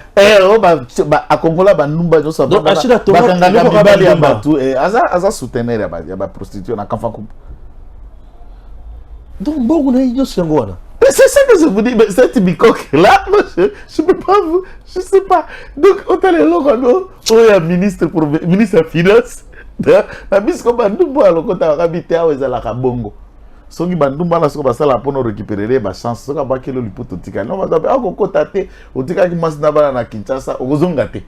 Akongola ba numba nyoso ba. Donc Achille a tonga bibali ya batu aza soutenir ya ba prostituer na kafakumbo. Donc bon on a eu ce ngwana. C'est ça que je vous dis, mais cette bicoque là, je peux pas vous, je sais pas. Donc autant les locaux, on est ministre pour ministre des finances. Na bisko bandumbo alokota kabité aweza la kabongo. Soki bandumba la soka basala pour nous récupérer ba chance soka ba kelo lipoto tika. Non ba akokota te, otika ki masina bana na Kinshasa, okozonga te.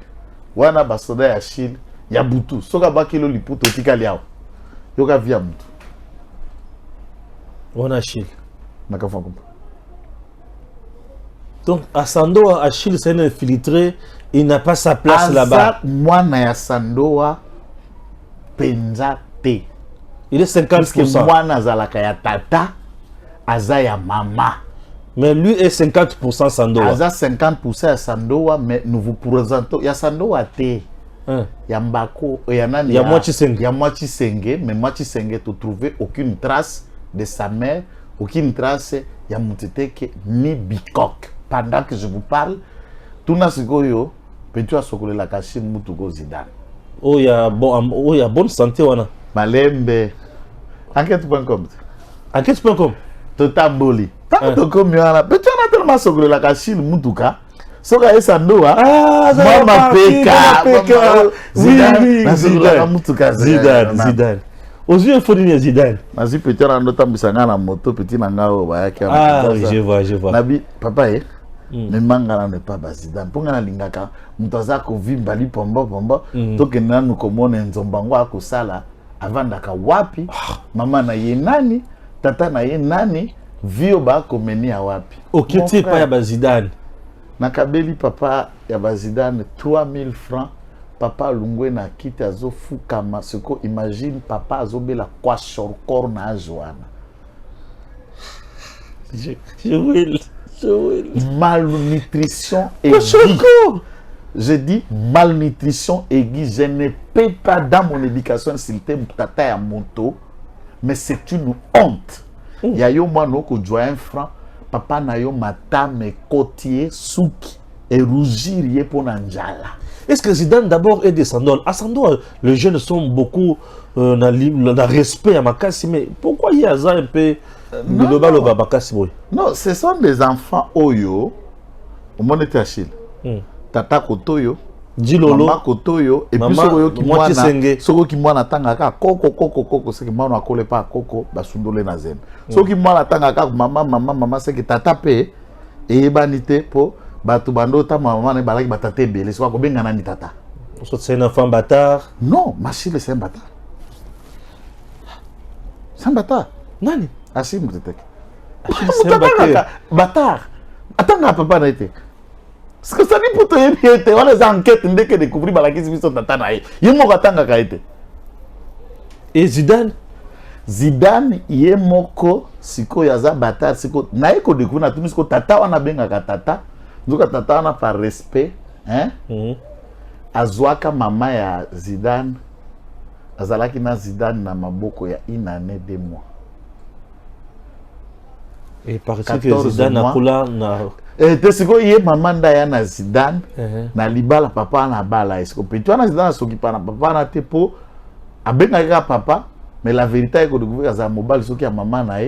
Wana basoda ya Achille, ya butu, soka ba kelo lipoto tika liao. Yoka via mutu. On a Achille. Nakafakumba. Donc, à Sandoa, Achille, c'est un infiltré, il n'a pas sa place là-bas. Moi, na Sandoa, Penzate. Il est 50%. Parce que moi, nazalaka ya tata, aza ya mama. Mais lui est 50% Sandoa. Aza 50% ya Sandoa, mais nous vous présentons. Ya Sandoa te. Ya Mbako, ya nani? Ya Mwachisenge. Ya Mwachisenge, mais Mwachisenge, tu trouves aucune trace de sa mère, aucune trace ya Mouteteke ni Bikok. Pendant que je vous parle, tout na sikoyo, peux-tu asokole la Achille Mutugo Zidane. Oh ya bonne santé wana. Malembe. Enquête.com. Enquête.com. Totamboli. Tant que comme yana, peux-tu en tellement sokole la Achille Mutuka. Soka Sandoa. Mama Peka. Zidane. Aux yeux, il faut dire Zidane. Nazi petit rando tambisanga na moto petit nangao bayaki. Ah, je vois. Nabi papa mais mangala ne pas Zidane. Ponga na lingaka mutaza ko vimba li pombo to kenana nous komona nzombango akosala avandaka wapi, mama na ye nani, tata na ye nani, vio ba komenia wapi. Ok, tu pas ya bazidane. Nakabeli papa ya bazidane 3000 francs. Papa lungwe na kiti azo fukama. Seko imagine papa azobela kwa shorkor na ajoana. Je will. Malnutrition aiguë. Je dis malnutrition aiguë. Je ne paie pas dans mon éducation s'ilité tata ya moto. Mais c'est une honte. Ya yo mwana ko joa 1 franc. Papa na yo matame kotier souki et rougir ye pour njala. Est-ce que Zidane d'abord est descendant? À Sandoa, les jeunes sont beaucoup dans le respect à Makassi, mais pourquoi il y a ça un peu de Makassi? Non, ce sont des enfants Oyo, au monde était Achille. Tata Kotoyo, Mama Kotoyo, et puis Soko qui m'a natanga Koko, c'est que moi on a collé pas Koko, basundole na zen. Soko qui m'a natanga maman, c'est que tata paye et banité pour Batu bando ta maman ne balaki batate belé soit kobenga nani tata. C'est un enfant bâtard. Non, Machile c'est un bâtard. C'est un bâtard. Nani? Achille Moutetek. C'est un bâtard. Bâtard. Attends, papa n'a été. Parce que ça dit pour te y on les enquêtes dès que découvrir balaki si son tata na ye. Yemo katanga ka été. Et Zidane? Zidane yemoko siko yaza bâtard siko na eko découvrir na tout siko tata wana benga ka tata. Donc tata wana par respect, hein? Azwaka mama ya Zidane. Azalaki na Zidane na maboko ya 1 année 2 mois. Et par que Zidane a kula na te siko ye mama ndaya na Zidane na libala papa na bala esiko petit wana Zidane sokipa na papa na te po abenga papa mais la vérité est que découvrir za mobile soki ya mama na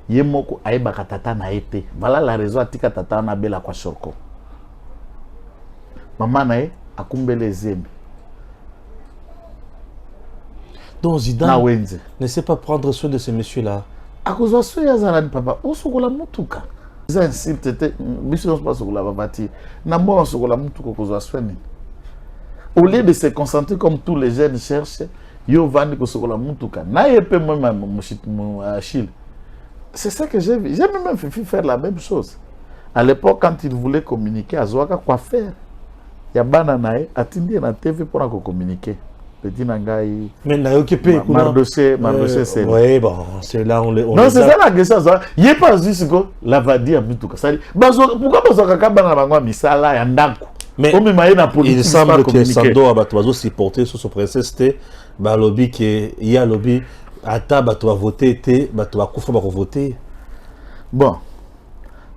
ye moko ayebaka tata na ete. Voilà la raison atika tata na bela kwa shorko. Maman na ye akumbele zemi. Donc Zidane ne sait pas prendre soin de ces messieurs-là. À cause de ça, il papa. Où sont les moutouka? Ils insultent. Mission pas sur la babati. N'amor sur la moutouka cause de ça. Au lieu de se concentrer comme tous les jeunes cherchent, yo vandi ko sur la moutouka. Na yepe moi mon Achille. C'est ça que j'ai vu. J'ai même fait faire la même chose. À l'époque, quand il voulait communiquer, à Zouaka, quoi faire? Il y a Bananae, attendu na TV pour communiquer. Petit Nangaï. Mais Nayokepe, Mardoché, c'est. Oui, bon, c'est là on les. Non, c'est ça la question. Il n'y a pas juste que la va dire tout ça. Pourquoi pas ça Kabana Misala et Ndaku? Mais il semble que Sandoa Batoazo supporté sur son princesse, lobby qui y a lobby. Ata Batoa voté, Batoa Koufou va voter. Bon,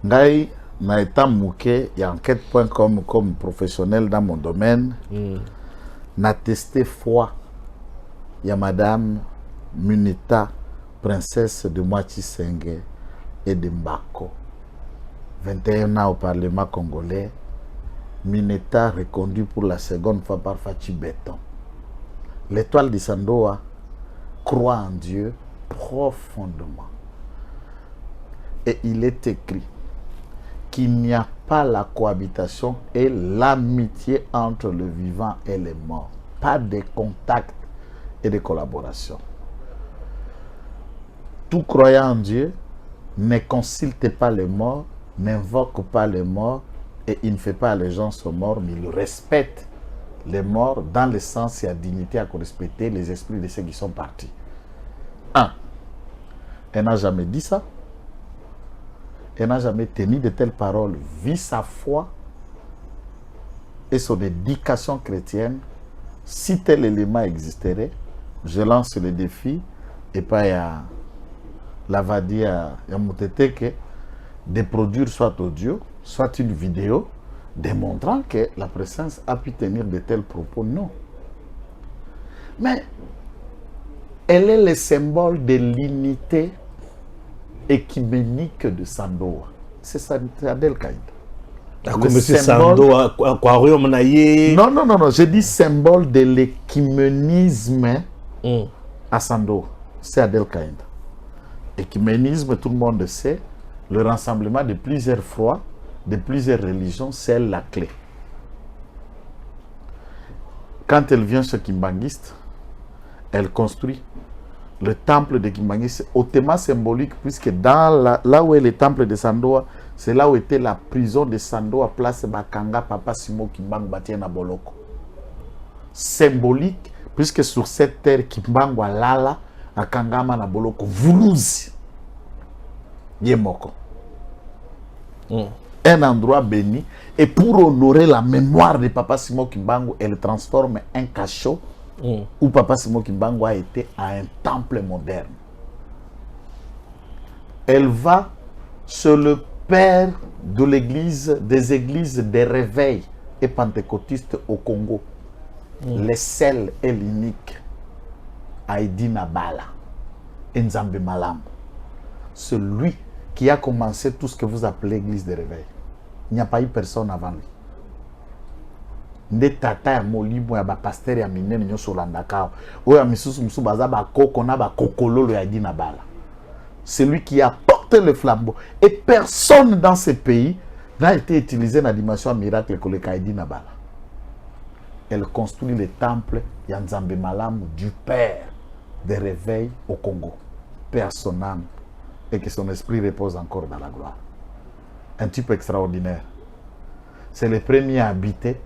Ngaï. Na état mouké, il y a enquête.com comme professionnel dans mon domaine. N'a testé foi. Il y a madame Munita, princesse de Moiti Sengue et de Mbako. 21 ans au Parlement congolais. Munita reconduit pour la seconde fois par Fachi Béton. L'étoile de Sandoa croit en Dieu profondément. Et il est écrit qu'il n'y a pas la cohabitation et l'amitié entre le vivant et les morts. Pas de contact et de collaboration. Tout croyant en Dieu ne consulte pas les morts, n'invoque pas les morts et il ne fait pas allégeance aux morts, mais il respecte les morts dans le sens et la dignité à respecter les esprits de ceux qui sont partis. Elle n'a jamais dit ça. Elle n'a jamais tenu de telles paroles, vit sa foi et son éducation chrétienne. Si tel élément existerait, je lance le défi et pas à la va dire à Mouteteke de produire soit audio, soit une vidéo démontrant que la présence a pu tenir de tels propos. Non. Mais elle est le symbole de l'unité écuménique de Sandoa. C'est ça, Adel Kaïd. Comme c'est Sandoa, aquarium naïe. Non, je dis symbole de l'écuménisme à Sandoa. C'est Adel Kaïd. Écuménisme, tout le monde sait, le rassemblement de plusieurs foi, de plusieurs religions, c'est la clé. Quand elle vient chez Kimbanguiste, elle construit Le temple de Kimbangu, c'est hautement symbolique, puisque là où est le temple de Sandoa, c'est là où était la prison de Sandoa, place Bakanga, Papa Simo Kimbangu Batien na Boloko. Symbolique, puisque sur cette terre, Kimbangu Lala, à Kangama na Boloko, Vuluzi, Yemoko. Un endroit béni, et pour honorer la mémoire de Papa Simo Kimbangu, elle transforme un cachot où Papa Simo Kimbangu a été à un temple moderne. Elle va sur le père de l'église, des églises des réveils et pentecôtistes au Congo, le seul et l'unique, Aïdi Nabala, Nzambe Malam, celui qui a commencé tout ce que vous appelez l'église des réveils. Il n'y a pas eu personne avant lui. Nde tata ya molimo ya ba pasteur ya minene nyo solandaka o ya misusu musu baza ba koko na ba kokololo ya Aïdi Nabala. C'est lui qui a porté le flambeau et personne dans ce pays n'a été utilisé dans la dimension miracle que le Aïdi Nabala. Elle construit le temple ya Nzambe Malamu du père des réveils au Congo. Père son âme et que son esprit repose encore dans la gloire. Un type extraordinaire. C'est le premier à habiter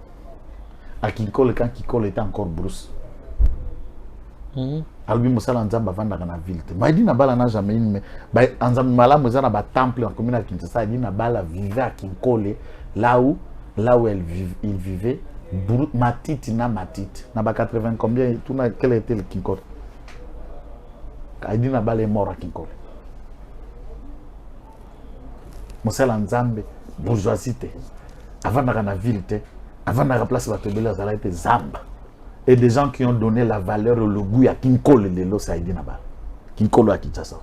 à Kinkole quand Kinkole était encore brousse. Albi Moussala Nzamba vanda dans la ville. Mais Aïdi Nabala n'a jamais eu. Mais Nzamba Malamu a un temple en commune à Kinshasa. Aïdi Nabala vivait à Kinkole, là où il vivait. Matiti na Matiti. N'a pas 80 combien. Quel était le Kinkole? Aïdi Nabala est mort à Kinkole. Moussala Nzambe, bourgeoisie, avant de la ville, avant de la place Batobela, ça a été Zamba. Et des gens qui ont donné la valeur et le goût à Kinkole, le lot, ça a été Nabala. Kinkole à Kinshasa.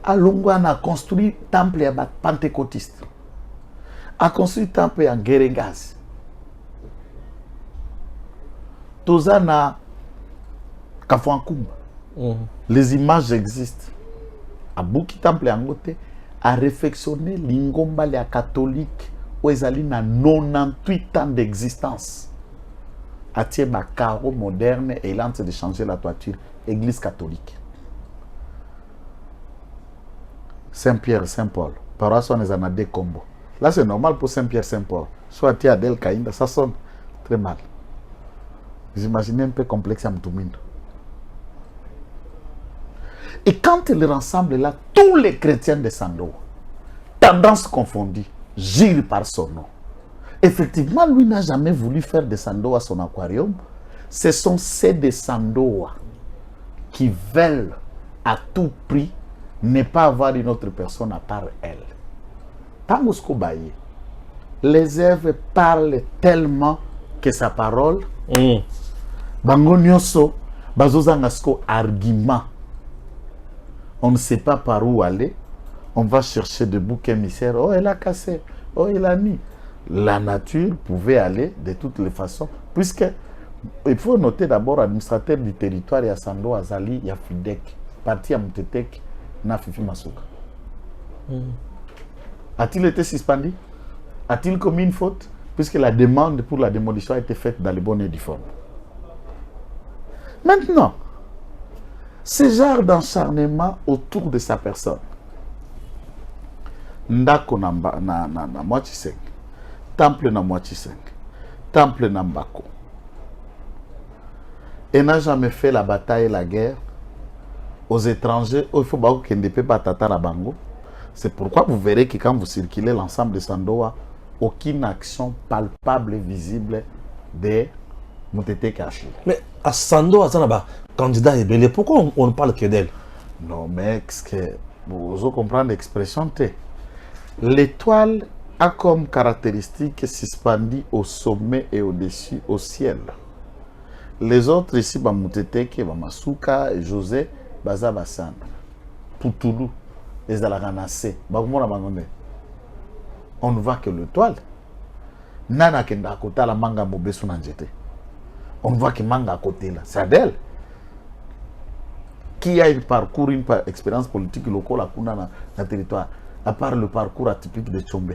À Longwa, a construit un temple à pentecôtiste. A construit un temple à Guérégas. Tozana Kafuankumba. Les images existent. À Bouki Temple Angote a réflexionné l'ingomba les catholiques où ils allaient na 98 ans d'existence. À Thieba carreau moderne et il est en train de changer la toiture. Église catholique. Saint-Pierre, Saint-Paul. Paroisse on est en a des combos. Là c'est normal pour Saint-Pierre, Saint-Paul. Soit Tia Del Kainda, ça sonne très mal. Vous imaginez un peu complexe à Mtumindo. Et quand il rassemble là, tous les chrétiens de Sandoa, tendances confondues, girent par son nom. Effectivement, lui n'a jamais voulu faire de Sandoa son aquarium. Ce sont ces de Sandoa qui veulent à tout prix ne pas avoir une autre personne à part elle. Tamusko Baye, les œuvres parlent tellement que sa parole, Bango Nyoso, Bazozangasko argument. On ne sait pas par où aller. On va chercher des boucs émissaires. Oh, elle a cassé. Oh, il a mis. La nature pouvait aller de toutes les façons. Puisque, il faut noter d'abord, administrateur du territoire, il y a Sando Azali, il y a Fidek. Parti à Moutetek, na Fifi Masuka. A-t-il été suspendu? A-t-il commis une faute? Puisque la demande pour la démolition a été faite dans les bonnes et due formes. Maintenant, ce genre d'acharnement autour de sa personne. Ndako na Mwachi5, temple na Mwachi5, temple na Mbako. Et n'a jamais fait la bataille et la guerre aux étrangers. Il faut qu'il ne peut pas tata la bango. C'est pourquoi vous verrez que quand vous circulez l'ensemble de Sandoa, aucune action palpable et visible de Moutete Kachi. Mais à Sandoa, ça n'a pas candidat ébélé. Pourquoi on ne parle que d'elle? Non, mais vous comprenez l'expression T. L'étoile a comme caractéristique suspendue au sommet et au-dessus, au ciel. Les autres ici, Moutete, Masuka, José, Baza Bassan, Poutoulou, les Alaranase, on ne voit que l'étoile. Nana Kenda Kota la manga mobesu nanjete. On voit que manga à côté là, c'est d'elle. Qui a une parcours, une expérience politique locale à Kuna dans le territoire, à part le parcours atypique de Tchombe.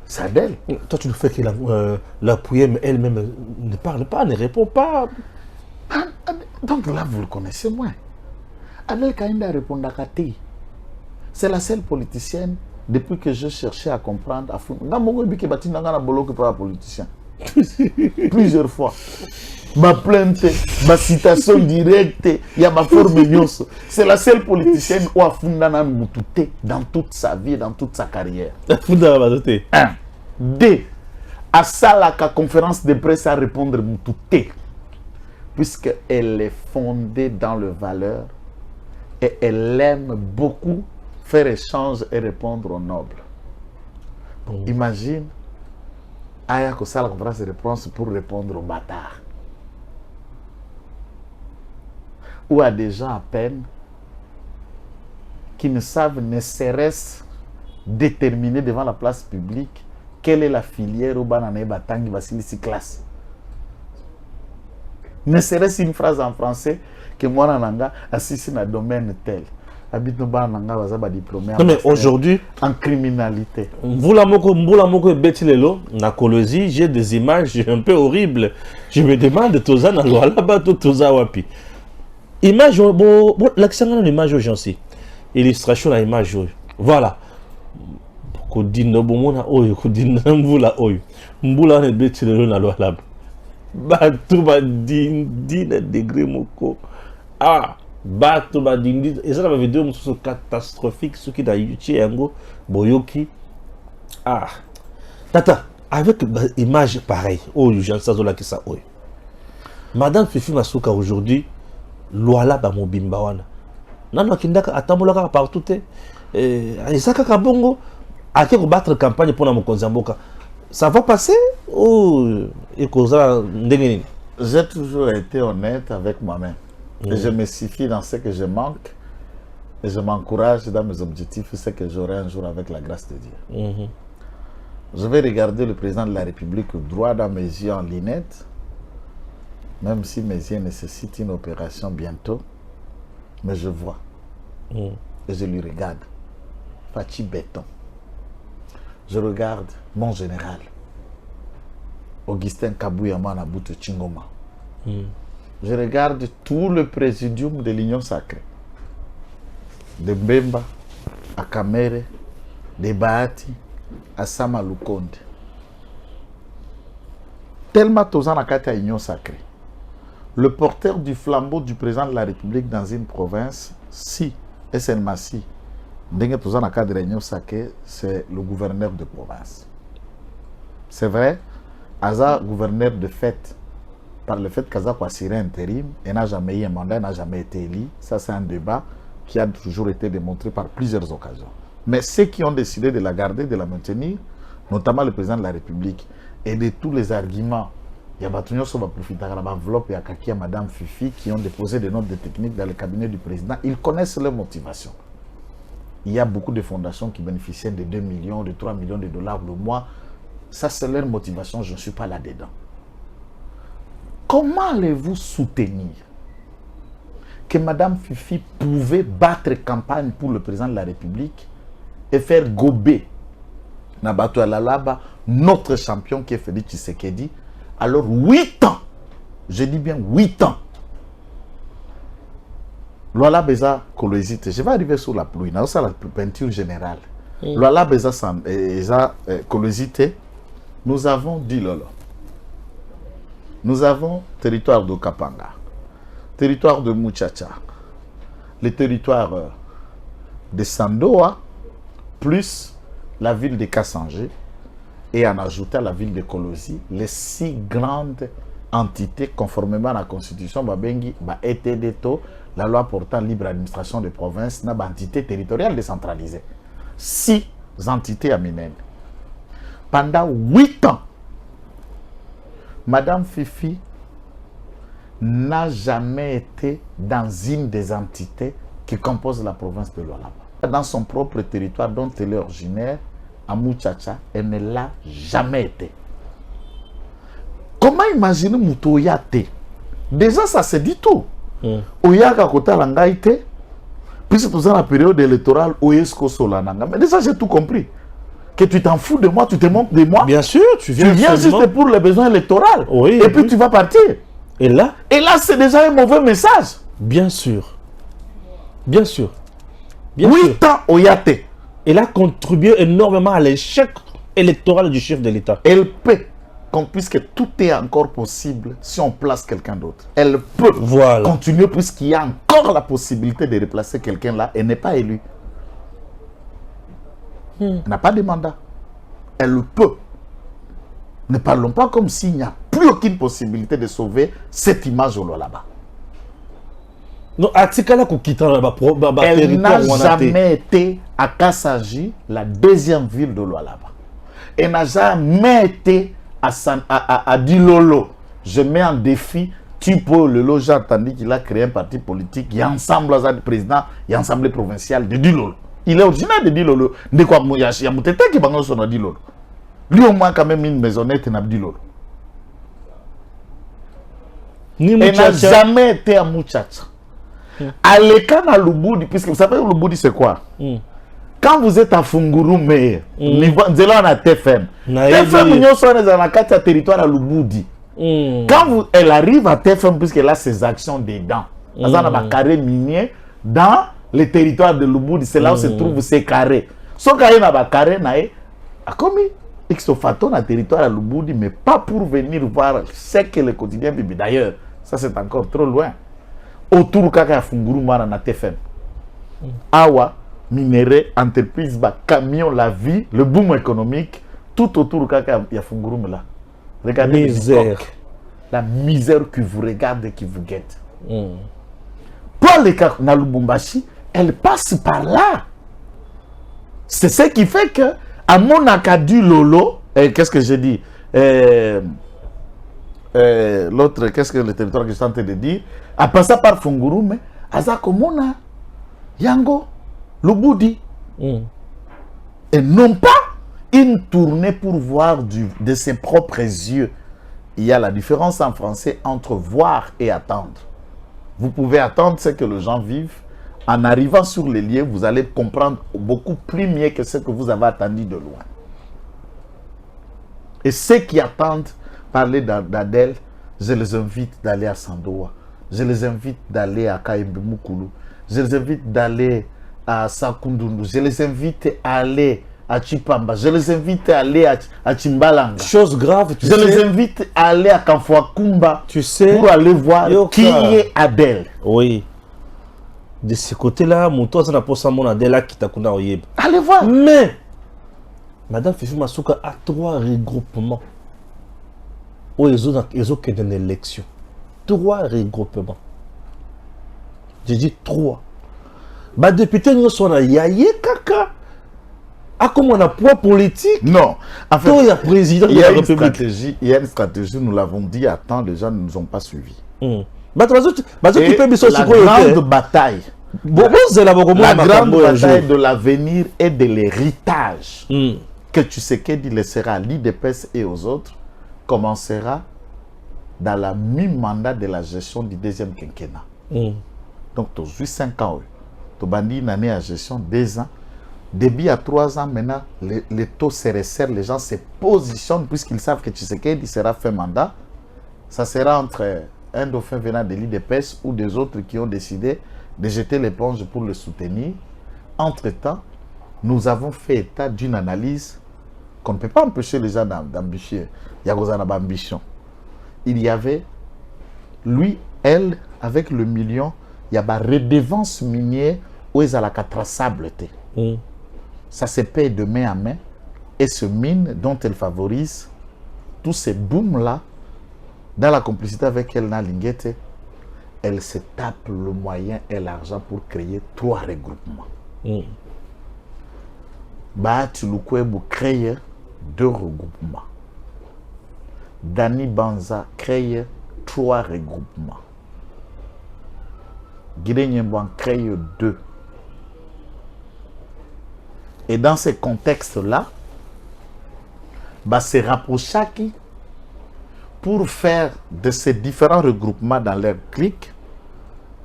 C'est d'elle. Toi, tu le fais qu'elle l'appuyait, mais elle-même ne parle pas, ne répond pas. Donc là, vous le connaissez moins. Adel Kainda répond à Kati. C'est la seule politicienne, depuis que je cherchais à comprendre, à fond. Plusieurs fois. Ma plainte, ma citation directe, il y a ma forme nyonso. C'est la seule politicienne où a fondé Moutouté dans toute sa vie, dans toute sa carrière. Un. Deux. À ça, la conférence de presse à répondre Moutouté. Puisqu'elle est fondée dans le valeur et elle aime beaucoup faire échange et répondre aux nobles. Imagine, Aya Kosa la conférence de réponse pour répondre aux bâtards. Ou à des gens à peine qui ne savent ne serait-ce déterminer devant la place publique quelle est la filière où Banane Batangi Vasilisi classe. Ne serait-ce une phrase en français que moi Nanga assiste dans le domaine tel. Habite Bananga Wazaba diplômé. Non mais aujourd'hui en criminalité. Mbula moko betilelo na Kolosi, j'ai des images un peu horribles. Je me demande toza na loala ba toza wapi. Image bon l'accent l'image aujourd'hui. Illustration la image. Voilà. Ko dinno bomona oyo ko dinna mbula oyo. Mbula ne betilelo na loala. Bato ba dina degré moko. Ah, bato ba dindi. Et ça la vidéo mususu catastrophique ce qui da yuti yango boyoki. Ah. Tata, avec image pareille. Oh, j'en sais zola ki ça oyo. Madame Fifi Masuka aujourd'hui loala ba mobimba wana. Nano akindaka atambolaka partout te. Isaka kabongo ake ko battre campagne pour na mokonzi mboka. Ça va passer ou j'ai toujours été honnête avec moi-même. Et je me suffis dans ce que je manque. Et je m'encourage dans mes objectifs, ce que j'aurai un jour avec la grâce de Dieu. Je vais regarder le président de la République droit dans mes yeux en lunettes. Même si mes yeux nécessitent une opération bientôt. Mais je vois. Et je lui regarde. Fachi Béton. Je regarde mon général, Augustin Kabouyama Nabuto Chingoma. Je regarde tout le présidium de l'Union Sacrée. De Mbemba, à Kamere, de Bahati, à Samalukonde. Tellement tous en a l'Union Sacrée. Le porteur du flambeau du président de la République dans une province, si, SN Massi, c'est le gouverneur de province. C'est vrai, Aza gouverneur de fait, par le fait qu'Aza a assuré intérim et n'a jamais eu un mandat, n'a jamais été élu. Ça, c'est un débat qui a toujours été démontré par plusieurs occasions. Mais ceux qui ont décidé de la garder, de la maintenir, notamment le président de la République, et de tous les arguments, il y a Batunyo Soba profiter de l'enveloppe et à Kaki et Madame Fifi qui ont déposé des notes de technique dans le cabinet du président, ils connaissent leur motivation. Il y a beaucoup de fondations qui bénéficient de 2 millions, de 3 millions de dollars le mois. Ça, c'est leur motivation. Je ne suis pas là-dedans. Comment allez-vous soutenir que Madame Fifi pouvait battre campagne pour le président de la République et faire gober Nabato Alalaba, notre champion qui est Félix Tshisekedi, alors 8 ans, je dis bien 8 ans, Loala Beza Kolosite, je vais arriver sur la pluie, c'est la peinture générale. Loala Beza Kolosite, nous avons dit Lolo. Nous avons territoire de Kapanga, territoire de Muchacha, le territoire de Sandoa, plus la ville de Kassangé, et en ajoutant la ville de Kolosi, les 6 grandes entités conformément à la constitution Babengi, ETDTO, la loi portant libre administration des provinces, n'a pas entité territoriale décentralisée. 6 entités à Minen. Pendant 8 ans, Madame Fifi n'a jamais été dans une des entités qui composent la province de Lualaba. Dans son propre territoire dont elle est originaire, à Muchacha, elle ne l'a jamais été. Comment imaginer Moutoyate? Déjà, ça se dit tout. Oyaka Kota Langaïte, puisque tout ça la période électorale, Oyesko Solananga. Mais déjà, j'ai tout compris. Que tu t'en fous de moi, tu te montres de moi. Bien sûr, tu viens juste pour les besoins électoraux. Oui, et puis tu vas partir. Et là, c'est déjà un mauvais message. bien sûr. Bien sûr. Bien sûr. 8 ans au Yaté. Elle a contribué énormément à l'échec électoral du chef de l'État. Elle peut, puisque tout est encore possible si on place quelqu'un d'autre. Elle peut continuer puisqu'il y a encore la possibilité de replacer quelqu'un là et n'est pas élu. Elle n'a pas de mandat. Elle peut. Ne parlons pas comme s'il n'y a plus aucune possibilité de sauver cette image au là-bas. Non, elle n'a jamais été à Kassaji, la deuxième ville de Lualaba. Elle n'a jamais été à Dilolo. Je mets en défi Tipo Lolo, j'ai entendu qu'il a créé un parti politique. Il y a ensemble de président, il y a ensemble provincial de Dilolo. Il est originaire de Dilolo. De quoi il y a Moutete qui va dans Dilolo. Lui au moins quand même une maisonnette dans Dilolo. Elle n'a jamais été à Mouchacha. À l'école à Luboudi, puisque vous savez Luboudi c'est quoi? Quand vous êtes à Fungurume, vous êtes à TFM. TFM, nous sommes dans la carte territoire à Luboudi. Quand elle arrive à TFM, puisqu'elle a ses actions dedans, elle a un carré minier dans les territoires de Luboudi, c'est là où se trouvent ces carrés. Son carré n'a pas carré, a commis X-Fato dans le territoire à Luboudi, mais pas pour venir voir ce que le quotidien vit. D'ailleurs, ça c'est encore trop loin. Autour de Funguruma na TFM. Awa, minerai, entreprise, camion, la vie, le boom économique, tout autour de Funguruma là. Regardez misère. La misère qui vous regarde et qui vous guette. Pour les cas na Lubumbashi, elle passe par là. C'est ce qui fait que à mon acadu Lolo, qu'est-ce que j'ai dit? L'autre, qu'est-ce que le territoire que je suis en train de dire? À passer par Fungurume, Azakomona, Yango, Luboudi. Et non pas une tournée pour voir de ses propres yeux. Il y a la différence en français entre voir et attendre. Vous pouvez attendre ce que les gens vivent. En arrivant sur les lieux, vous allez comprendre beaucoup plus mieux que ce que vous avez attendu de loin. Et ceux qui attendent parler d'Adèle, je les invite d'aller à Sandoa. Je les invite d'aller à Kaimbe Mukulu. Je les invite d'aller à Sakundundu. Je les invite à aller à Chipamba. Je les invite à aller à Chimbalanga. Chose grave, je les invite à aller à Kamfuakumba. Tu sais, pour aller voir qui est Adèle. Oui. De ce côté-là, mon toit, ça n'a pas ça, mon Adèle qui t'a connu. Allez voir. Mais, Madame Fifi Masuka a 3 regroupements. Où ils ont une élection. 3 regroupements. J'ai dit 3. Bah, député, nous sommes à Yaye Kaka. Ah, comme on a poids politique? Non. En fait, il y a président de la République. Il y a une stratégie, nous l'avons dit à temps, les gens ne nous ont pas suivis. Et la grande bataille. La grande bataille de l'avenir et de l'héritage que Tshisekedi laissera à l'IDPS et aux autres commencera dans la mi-mandat de la gestion du deuxième quinquennat. Donc, tu as 5 ans. Tu as une année à gestion, 2 ans. Début à 3 ans, maintenant, les taux se resserrent, les gens se positionnent puisqu'ils savent que Tshisekedi sera fait mandat. Ça sera entre un dauphin venant de l'IDPS ou des autres qui ont décidé de jeter l'éponge pour le soutenir. Entre-temps, nous avons fait état d'une analyse qu'on ne peut pas empêcher les gens d'ambition. Il y a une ambition. Il y avait, lui, elle, avec le million, il y a une redevance minière où ils ont la traçable. Ça se paye de main à main. Et ce mine dont elle favorise, tous ces booms-là, dans la complicité avec elle, Linguette, elle se tape le moyen et l'argent pour créer 3 regroupements. Bahati Lukwebo crée 2 regroupements. Dani Banza crée 3 regroupements. Guidé Nyembo crée 2. Et dans ce contexte-là, se rapprocher pour faire de ces différents regroupements dans leur clique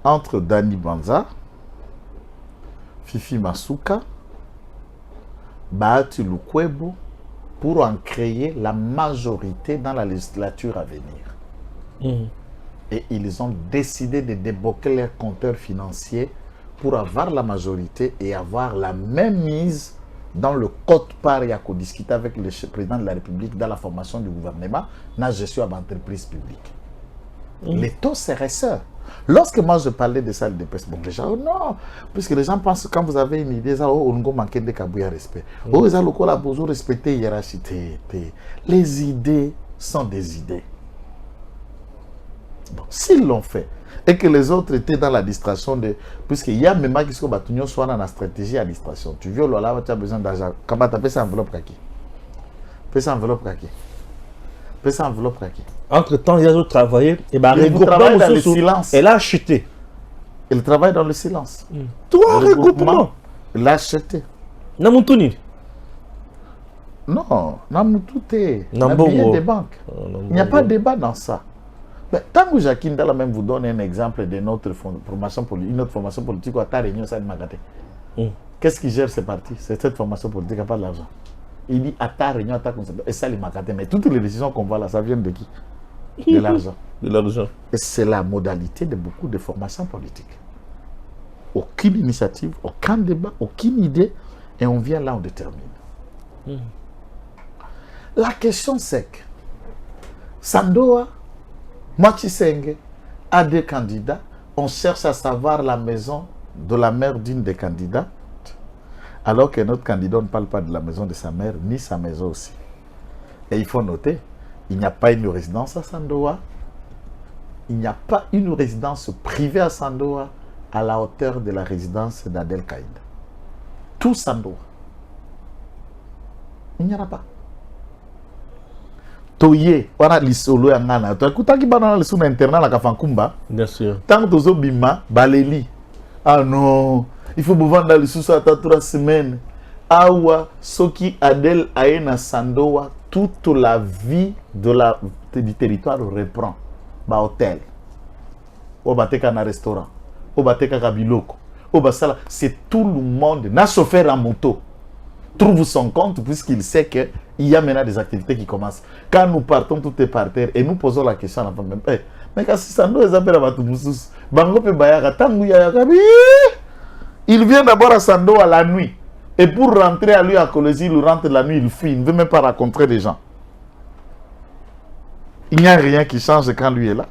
entre Dani Banza, Fifi Masuka, Bahati Lukwebo, pour en créer la majorité dans la législature à venir. et ils ont décidé de débloquer leurs compteurs financiers pour avoir la majorité et avoir la même mise dans le quote-part et à discuter avec le président de la République dans la formation du gouvernement, dans la gestion d'entreprise publique. Les taux CRSE. Lorsque moi je parlais de ça, de presse, bon, les gens, oh non, puisque les gens pensent que quand vous avez une idée, ça, oh, on va manquer de kabouya respect. Oh, ils ont besoin de respecter la hiérarchie. Les idées sont des idées. Bon, s'ils l'ont fait, et que les autres étaient dans la distraction de. Puisqu'il y a même qui sont soit dans la stratégie à distraction. Tu viens là, tu as besoin d'argent. Comment tu appelles ça enveloppe kaki? Fais ça enveloppe kaki. Fais ça enveloppe kaki. Entre-temps, il y a d'autres travaillés. Et bah, il travaille dans le silence. Elle a acheté. Il travaille dans le silence. Toi, regroupement. Il a acheté. Namoutoni. Non, Namoutouté. Nambogo. Des banques. Il n'y a pas de débat dans ça. Mais tant que Jacqueline Dalla même vous donne un exemple de notre formation politique, une autre formation politique, à ta réunion, ça ne m'a gâté. Qu'est-ce qui gère ces partis? C'est cette formation politique qui n'a pas de l'argent. Il dit à ta réunion, à ta conception, et ça, il m'a gâté. Mais toutes les décisions qu'on voit là, ça vient de qui? De l'argent. De l'argent. Et c'est la modalité de beaucoup de formations politiques. Aucune initiative, aucun débat, aucune idée, et on vient là, on détermine. La question c'est que Sandoa, Machisenge a des candidats. On cherche à savoir la maison de la mère d'une des candidates, alors que notre candidat ne parle pas de la maison de sa mère, ni sa maison aussi. Et il faut noter, il n'y a pas une résidence à Sandoa. Il n'y a pas une résidence privée à Sandoa à la hauteur de la résidence d'Adel Kaïda. Tout Sandoa. Il n'y en a pas. Toye, wana lisolo ya ngana. Kutaki banana lisolo internat la kafankumba. Bien sûr. Tant que tozo bima, baleli. Ah non, il faut vendre les sous à 3 semaines. Awa, soki Adel aena Sandoa, toute la vie du territoire reprend. Ba hôtel. O bateka na restaurant. O bateka kabiloko. O basala, c'est tout le monde. Na chauffeur en moto trouve son compte puisqu'il sait que il y a maintenant des activités qui commencent. Quand nous partons, tout est par terre et nous posons la question à la femme. Mais quand Sandoa est appelé à Batoumoussous, il vient d'abord à Sandoa la nuit. Et pour rentrer à lui à Colosie, il rentre la nuit, il fuit, il ne veut même pas rencontrer les gens. Il n'y a rien qui change quand lui est là.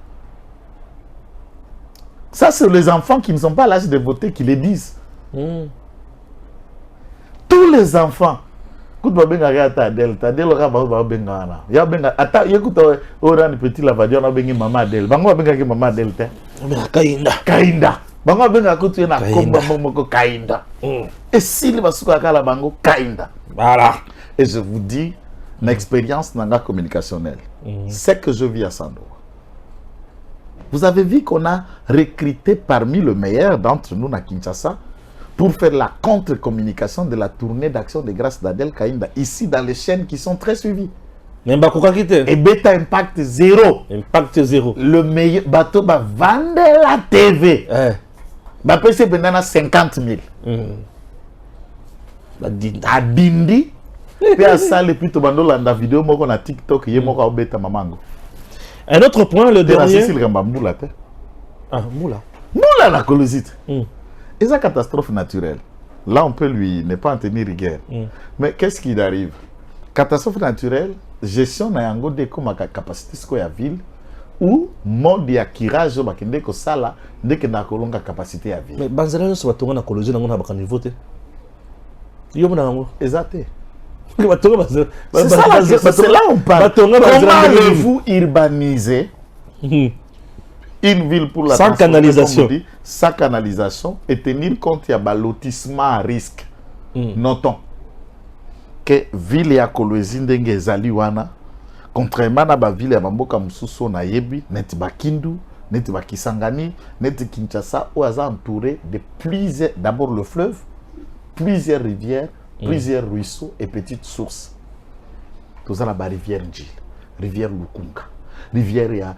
Ça, c'est les enfants qui ne sont pas à l'âge de voter qui les disent. Tous les enfants. Écoute, Adel aura benga na. Ya benga ata écoute ora ni petit la vadio na bengi maman Adel. Bango benga ki maman Adel te. Kainda. Bango benga kutu na komba moko Kainda. Et s'il va suka kala bango Kainda. Voilà. Et je vous dis l'expérience nanga communicationnelle. C'est que je vis à Sandoa. Vous avez vu qu'on a recruté parmi le meilleur d'entre nous à Kinshasa pour faire la contre-communication de la tournée d'action de grâce d'Adel Kaïnda, ici dans les chaînes qui sont très suivies. Et Beta Impact 0. Impact 0. Le meilleur bateau va vendre la TV. Va payer pendant 50 000. A Dindi. Puis à ça, les plutôt bando la vidéo, moi on a TikTok, il y a moi qui Beta Mamango. Un autre point, le dernier. Moula. Moula la colosite. Et sa catastrophe naturelle, là on peut lui ne pas en tenir rigueur. Mais qu'est-ce qui arrive? Catastrophe naturelle, gestion na yango de comme capacité ce la ville ou mode ya kirage au bakende ko sala dès que na kolonga capacité à ville. Mais banzala no so batonga na cologie na ngona bakani voter. Yo mona ngo exacté. C'est là on parle. Comment allez-vous urbaniser une ville pour la sans canalisation, sans canalisation et tenir compte il y a lotissement à risque. Notons que ville ya Kolwezi ndenge ezali wana contrairement na ba ville ya Bamboka Mususu na Yebi, neti Bakindu, neti Bakisangani, neti Kinshasa où est entouré de plusieurs, d'abord le fleuve, plusieurs rivières, plusieurs ruisseaux et petites sources. Tout ça la rivière Njil, rivière Lukunga, rivière ya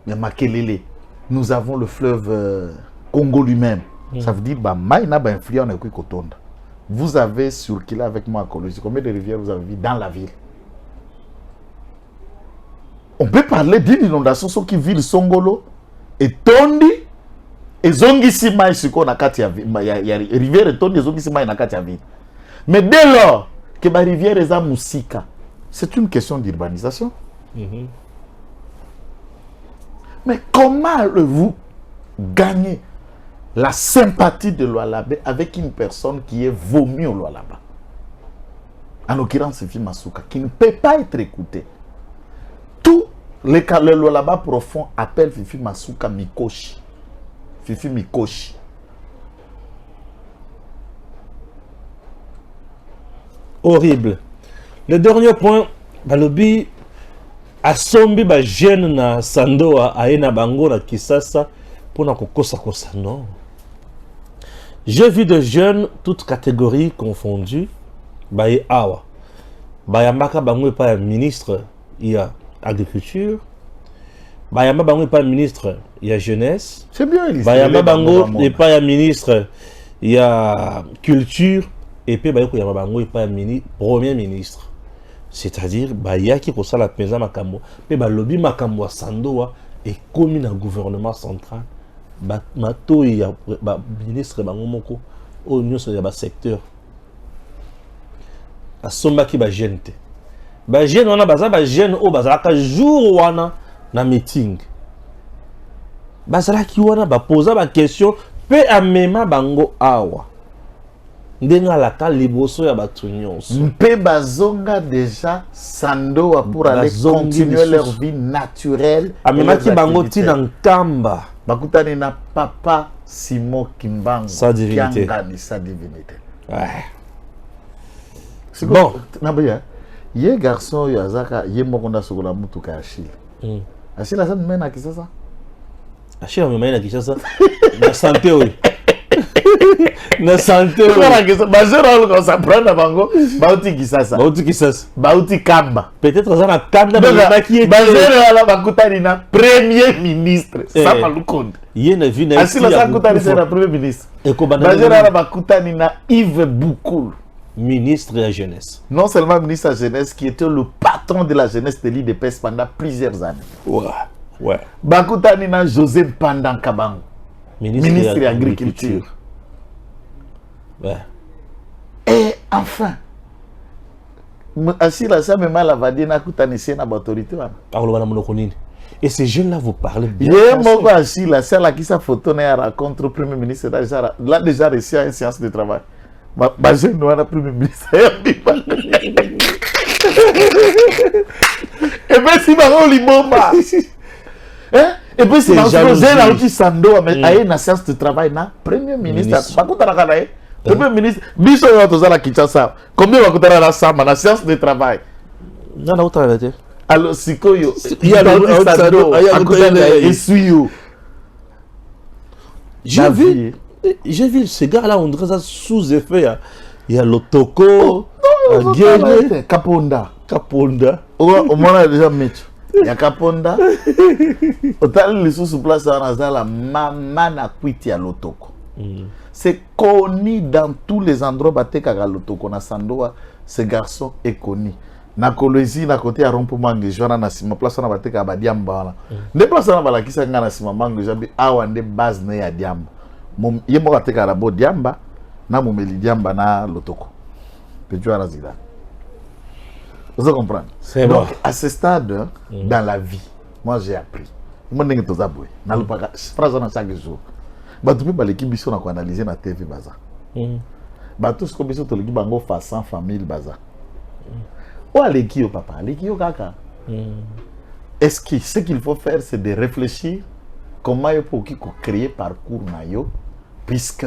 Makelele. Nous avons le fleuve Congo lui-même. Ça veut dire bah maïna ba influent na Kotonda. Vous avez circulé avec moi à Colosie. Combien de rivières vous avez vu dans la ville? On peut parler d'une inondation sur qui ville Songolo etondi ezongisi mai siko na kati ya rivière etondi ezongisi mai na kati ya ville. Mais dès lors que la rivière est à Moussika, c'est une question d'urbanisation. Mais comment allez-vous gagner la sympathie de Lualaba avec une personne qui est vomie au Lualaba? En l'occurrence, Fifi Masuka, qui ne peut pas être écouté. Tout le Lualaba profond appelle Fifi Masuka Mikoshi. Fifi Mikoshi. Horrible. Le dernier point, balobi asombi ba jeune na Sandoa aena bango na Kisasa pour na kokosa kosa non. J'ai vu de jeunes toutes catégories confondues ba e awa. Ba yambaka bango pas un ministre il y a agriculture. Ba yamba bango pas ministre il y a jeunesse. C'est bien il ba yamba bango pas un ministre il y a culture. Et puis, il y a un premier ministre. C'est-à-dire, il y a qui a la pesa makambo. Puis, le lobby makambo Sandoa est commis dans le gouvernement central. Mato, il y a un ministre Bangomoko. Au niveau il y a un secteur. A somba qui va jeune. Jeune, on a besoin jeune au bazalaka jour wana na meeting. Bazalaki wana ba poser la question. Pe amema bango awa. Ndenga la ka liboso ya batu nyonso. Mpe bazonga déjà Sandoa pour aller continuer leur vie naturelle. Amemaki bango tina nkamba. Bakutani na papa Simon Kimbangu. Sa divinité. Sa divinité. Ouais. C'est bon. Naboya. Ye garçon yo azaka ye mokonda sokola mutuka Achille. Achille asa mena Kisasa. Achille mena Kisasa. Na santé oui. Na santé bazero ko sa prendre bango bauti Kisasa bauti Kamba peut-être ça na Kamba qui bazero ala bakutani na premier ministre ça pas le compte yena vina ici la bakutani na premier ministre bazero ala bakutani na Yves Boukoul ministre de la jeunesse, non seulement ministre de la jeunesse qui était le patron de la jeunesse de l'île de Pes pendant plusieurs années. Ouais bakutani na José Pandan Kabango ministre de l'agriculture. Ouais. Et enfin, Asila ça me mal va dire na kutanisi na autorité wana. Et ces jeunes-là vous parlent bien. Hier mon Asila c'est là qui sa photo na rencontre premier ministre là déjà reçu une séance de travail. Ba jeune wana premier ministre. Et ben si ba on libomba. Hein? Et puis si dans projet là où Sandoa mais a une séance de travail na premier ministre. Ba kutana kana premier ministre, biso yo tozala Kinshasa. Combien va coûter la samba na séance de travail? Non, non, travail. Alors sikoyo, il y a le Sando, j'ai vu ces gars-là, on dirait ça sous effet. Il y a l'Otoko, Kaponda. Au moins, on a déjà mis. Il y a Kaponda. Autant les sous place, on a la maman à quitté à l'Otoko. C'est connu dans tous les endroits bateka l'Otoko na Sandoa. Ce garçon est connu. Na Kolwezi na côté à Rompumangue, jona na sima place na bateka ba Diamba. Ne place na bala kisa ngana sima mangue jabi awa nde base na ya Diamba. Mom yemo bateka la bo Diamba na momeli Diamba na l'Otoko. Peut-tu arazila. Vous comprenez? C'est donc bon. à ce stade dans la vie, moi j'ai appris. Moi ndenge tozabwe. Na lupaka phrase na chaque jour. Ba tu peux l'équipe biso na ko analyser na TV baza. Ba tout ce que biso to l'équipe bango façon famille baza. Ou aleki yo papa, aleki yo kaka. Est-ce que ce qu'il faut faire c'est de réfléchir comment il faut créer parcours na yo puisque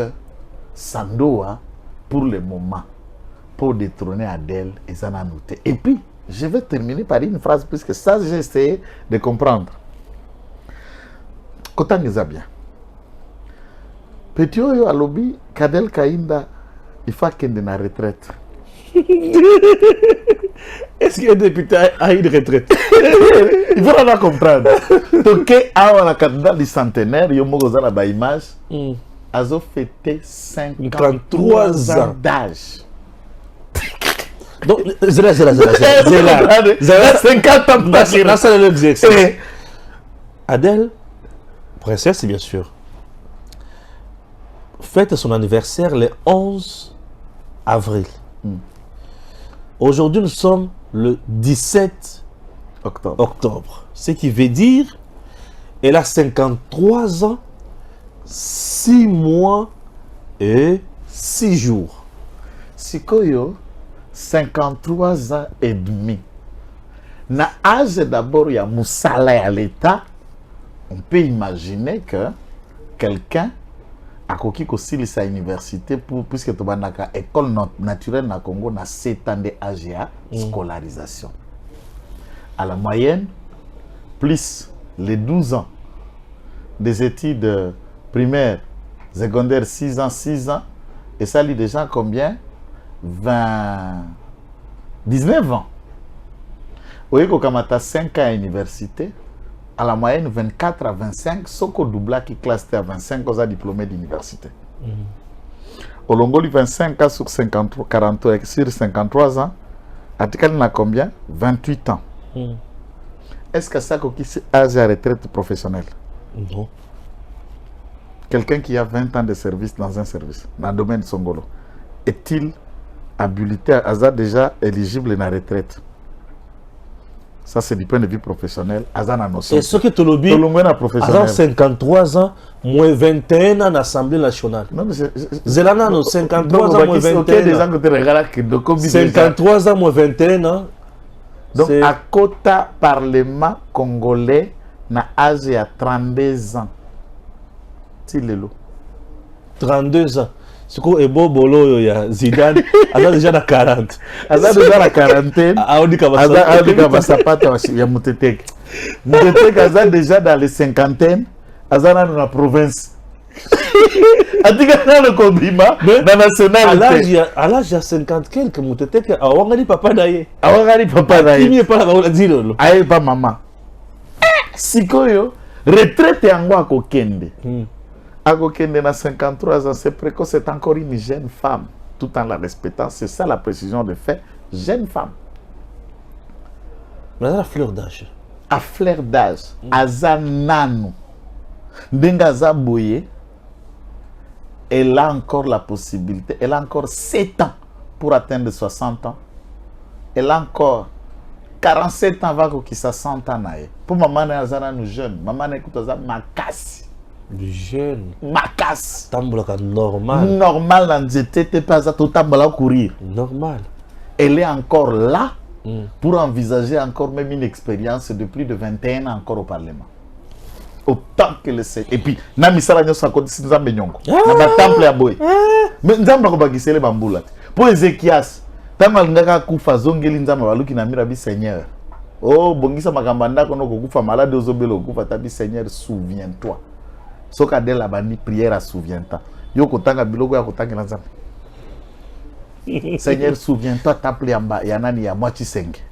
Sandoa pour le moment pour détrôner Adèle et ça noté. Et puis je vais terminer par une phrase puisque ça j'ai essayé de comprendre. Kotangeza bien. Petit oyo alobi Kadel Kainda il faut qu'il ait une retraite. Est-ce qu'un député a une retraite? Il faut la comprendre. Donc, à la candidat du centenaire, il y a une image. Ils ont fêté 53 ans d'âge. Donc, Zéla. 50 ans d'âge. Adèle, princesse, bien sûr, fête son anniversaire le 11 avril. Aujourd'hui, nous sommes le 17 octobre. Ce qui veut dire elle a 53 ans, 6 mois et 6 jours. Sikoyo, 53 ans et demi. Na âge d'abord, il y a Moussala à l'État. On peut imaginer que quelqu'un a coquille aussi sa université puisque tu as école naturelle na Congo na 7 ans d'âge de scolarisation. À la moyenne, plus les 12 ans des études primaires, secondaires, 6 ans, et ça lit déjà combien? 19 ans. Vous voyez quand tu as 5 ans à l'université, à la moyenne 24 à 25, sauf qu'au double qui classe à 25, on a diplômé d'université. Au Longoli, 25 ans sur 53 ans, à Tikal, a combien? 28 ans. Est-ce que ça a à retraite professionnelle? Non. Quelqu'un qui a 20 ans de service dans un service, dans le domaine de Songolo, est-il habilité à déjà éligible à la retraite? Ça, c'est du point de vue professionnel. Et ce que tu l'as dit, à 53 ans, moins 21 ans à l'Assemblée nationale. Non, mais c'est... 53 ans, moins 21 ans. 53 ans, moins 21 ans. Donc, à quota Parlement congolais, na âge à 32 ans. C'est le lot. 32 ans. C'est quoi Ebo Bolo, Zidane, il a déjà 40. Il a déjà la quarantaine. Il a déjà dans les cinquantaines. Il a dans la province. Il a dans le compliment. Dans la nationalité. À l'âge de 50 quelques, Moutetek, a Wangari Papa Daye. A Wangari Papa Daye. Qui n'est pas la dire. Aïe, pas maman. Sikoyo, retraite en quoi kokende. Agokende na 53 ans, c'est précoce, c'est encore une jeune femme, tout en la respectant. C'est ça la précision de fait. Jeune femme. Mais à fleur d'âge. À fleur d'âge. Aza nano. Dengaza boye. Elle a encore la possibilité. Elle a encore 7 ans pour atteindre 60 ans. Elle a encore 47 ans avant qu'il se 100 ans. Pour maman, nous jeune. Maman, écoute, ma casse. Le jeune. Macasse. Normal. Normal, n'était pas à tout courir. Normal. Elle est encore là pour envisager encore même une expérience de plus de 21 ans encore au Parlement. Autant que le sait. Et puis, Namisala Nyo Sakoti Sinzambe Nyongo. Naba temple à boy. Mais Nzamba Kobagisele Bamboula. Pour Ezekias, Tamalngaka Kufa Zongeli Nzamba Baluki Namirabi Seigneur. Oh, Bongisa Magambanda Kono Kufa malade Ozobelo Kufa Tabi Seigneur, souviens-toi. Soka de la bani prière à souviens-toi. Yo kotanga bilogo ya kotanga lanzam. Seigneur, souviens-toi temple yamba yanani ya Mwachi Senge.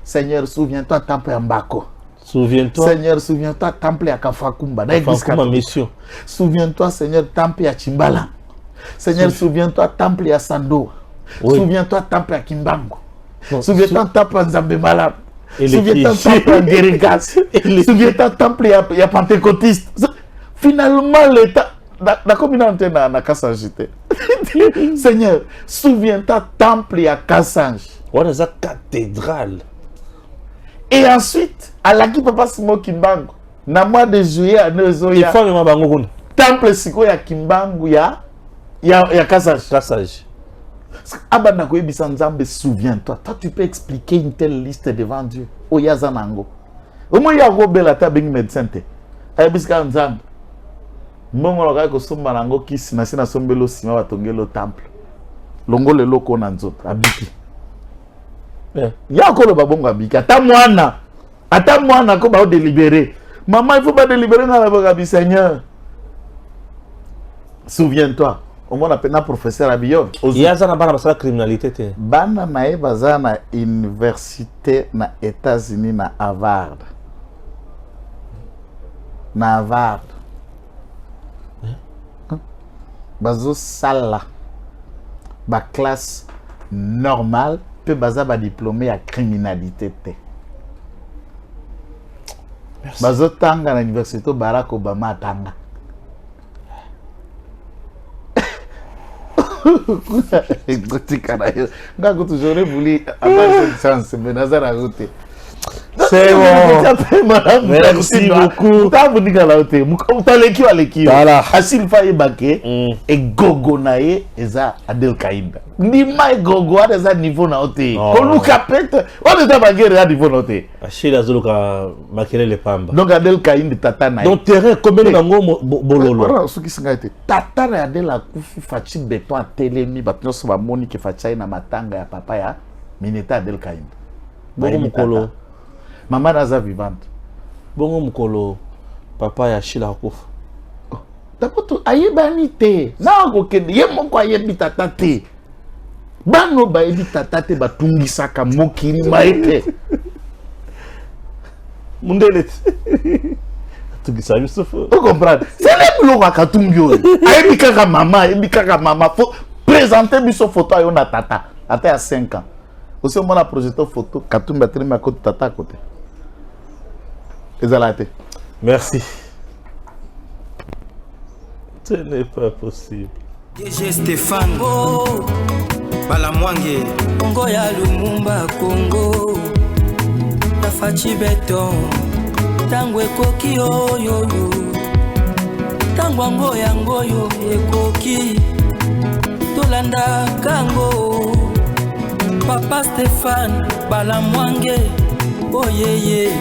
Seigneur, souviens-toi temple ya Mbako. Souviens-toi. Seigneur, souviens-toi temple ya Kafakumba. Mission. Souviens-toi Seigneur temple ya Chimbala. Seigneur, souviens-toi temple ya Sando. Souviens-toi temple ya Kimbango. Souviens-toi temple ya Nzambe Malam. Souviens-toi temple ya Gerigas. Souviens-toi temple ya Pentecôtiste. Finalement, l'État, la communauté n'a qu'à s'agiter. Seigneur, souviens-toi, temple et à Kassange. On a une cathédrale. Et ensuite, à la qui papa Simo Kimbangu, na mois de juillet à Neuzoya, temple Siko ya Kimbangu ya Kassange. Kassange. Abana Koye Bisanzambe, souviens-toi. Toi, tu peux expliquer une telle liste devant Dieu. Oyazanango. Au moins, il y a un gros bel attaque médecin. Abiska Nzambe. Mongo loka ko somba nango kisi na sina sombelo sima batongelo temple. Longo le loko na nzoto abiki. Ya ko lo babongo abiki ata mwana ko ba délibérer. Maman, il faut pas délibérer na la bi Seigneur. Souviens-toi, au moins appena professeur Abiyon. Il y a ça na bana basala criminalité te. Bana na e bazana université na États-Unis na Harvard. Na Harvard. Bazo sala ba classe normale peut baza ba diplômé à criminalité. bazotanga na université Barack Obama atanga. J'aurais voulu avoir cette chance, mais Nazar a goûté. C'est bon. Merci beaucoup. Voilà. Asil Faye Baké et Gogo Naye eza Adel Kainda. Ndima et Gogo eza niveau na ote. Koluka pete. On est à Bagere à niveau na ote. Achille Azuluka Makele le Pamba. Donc Adel Kainda tata na. Donc terrain combien nango bololo. Ce qui s'est été. Tata na Adel a kufi fachi beton à télémi bato so ba moni ke fachi na matanga ya papa ya Mineta Adel Kainda. Bongo mukolo. Maman naza vivante. Bongo mukolo papa ya Achille akufa. Tapoto ayebani te. Na kokende ye moko ayebi tata te. Bano ba yebi tata te batungisaka mokili maete. Mundele. Tungisa Yusufu. Tu comprends? C'est le blog akatungi oyo. Ayebi kaka mama, faut présenter biso photo ayo na tata. Ata ya 5 ans. Aussi on a projeté photo Katumba tellement à côté tata à côté. Ezalate. Merci. Ce n'est pas possible. DG Stéphane Balamwange Congo ya Lumumba Congo Tafachi Beton Tango ekoki oyo Tango yangoyo ekoki Tolanda kango Papa Stéphane Balamwange Oh yeah yeah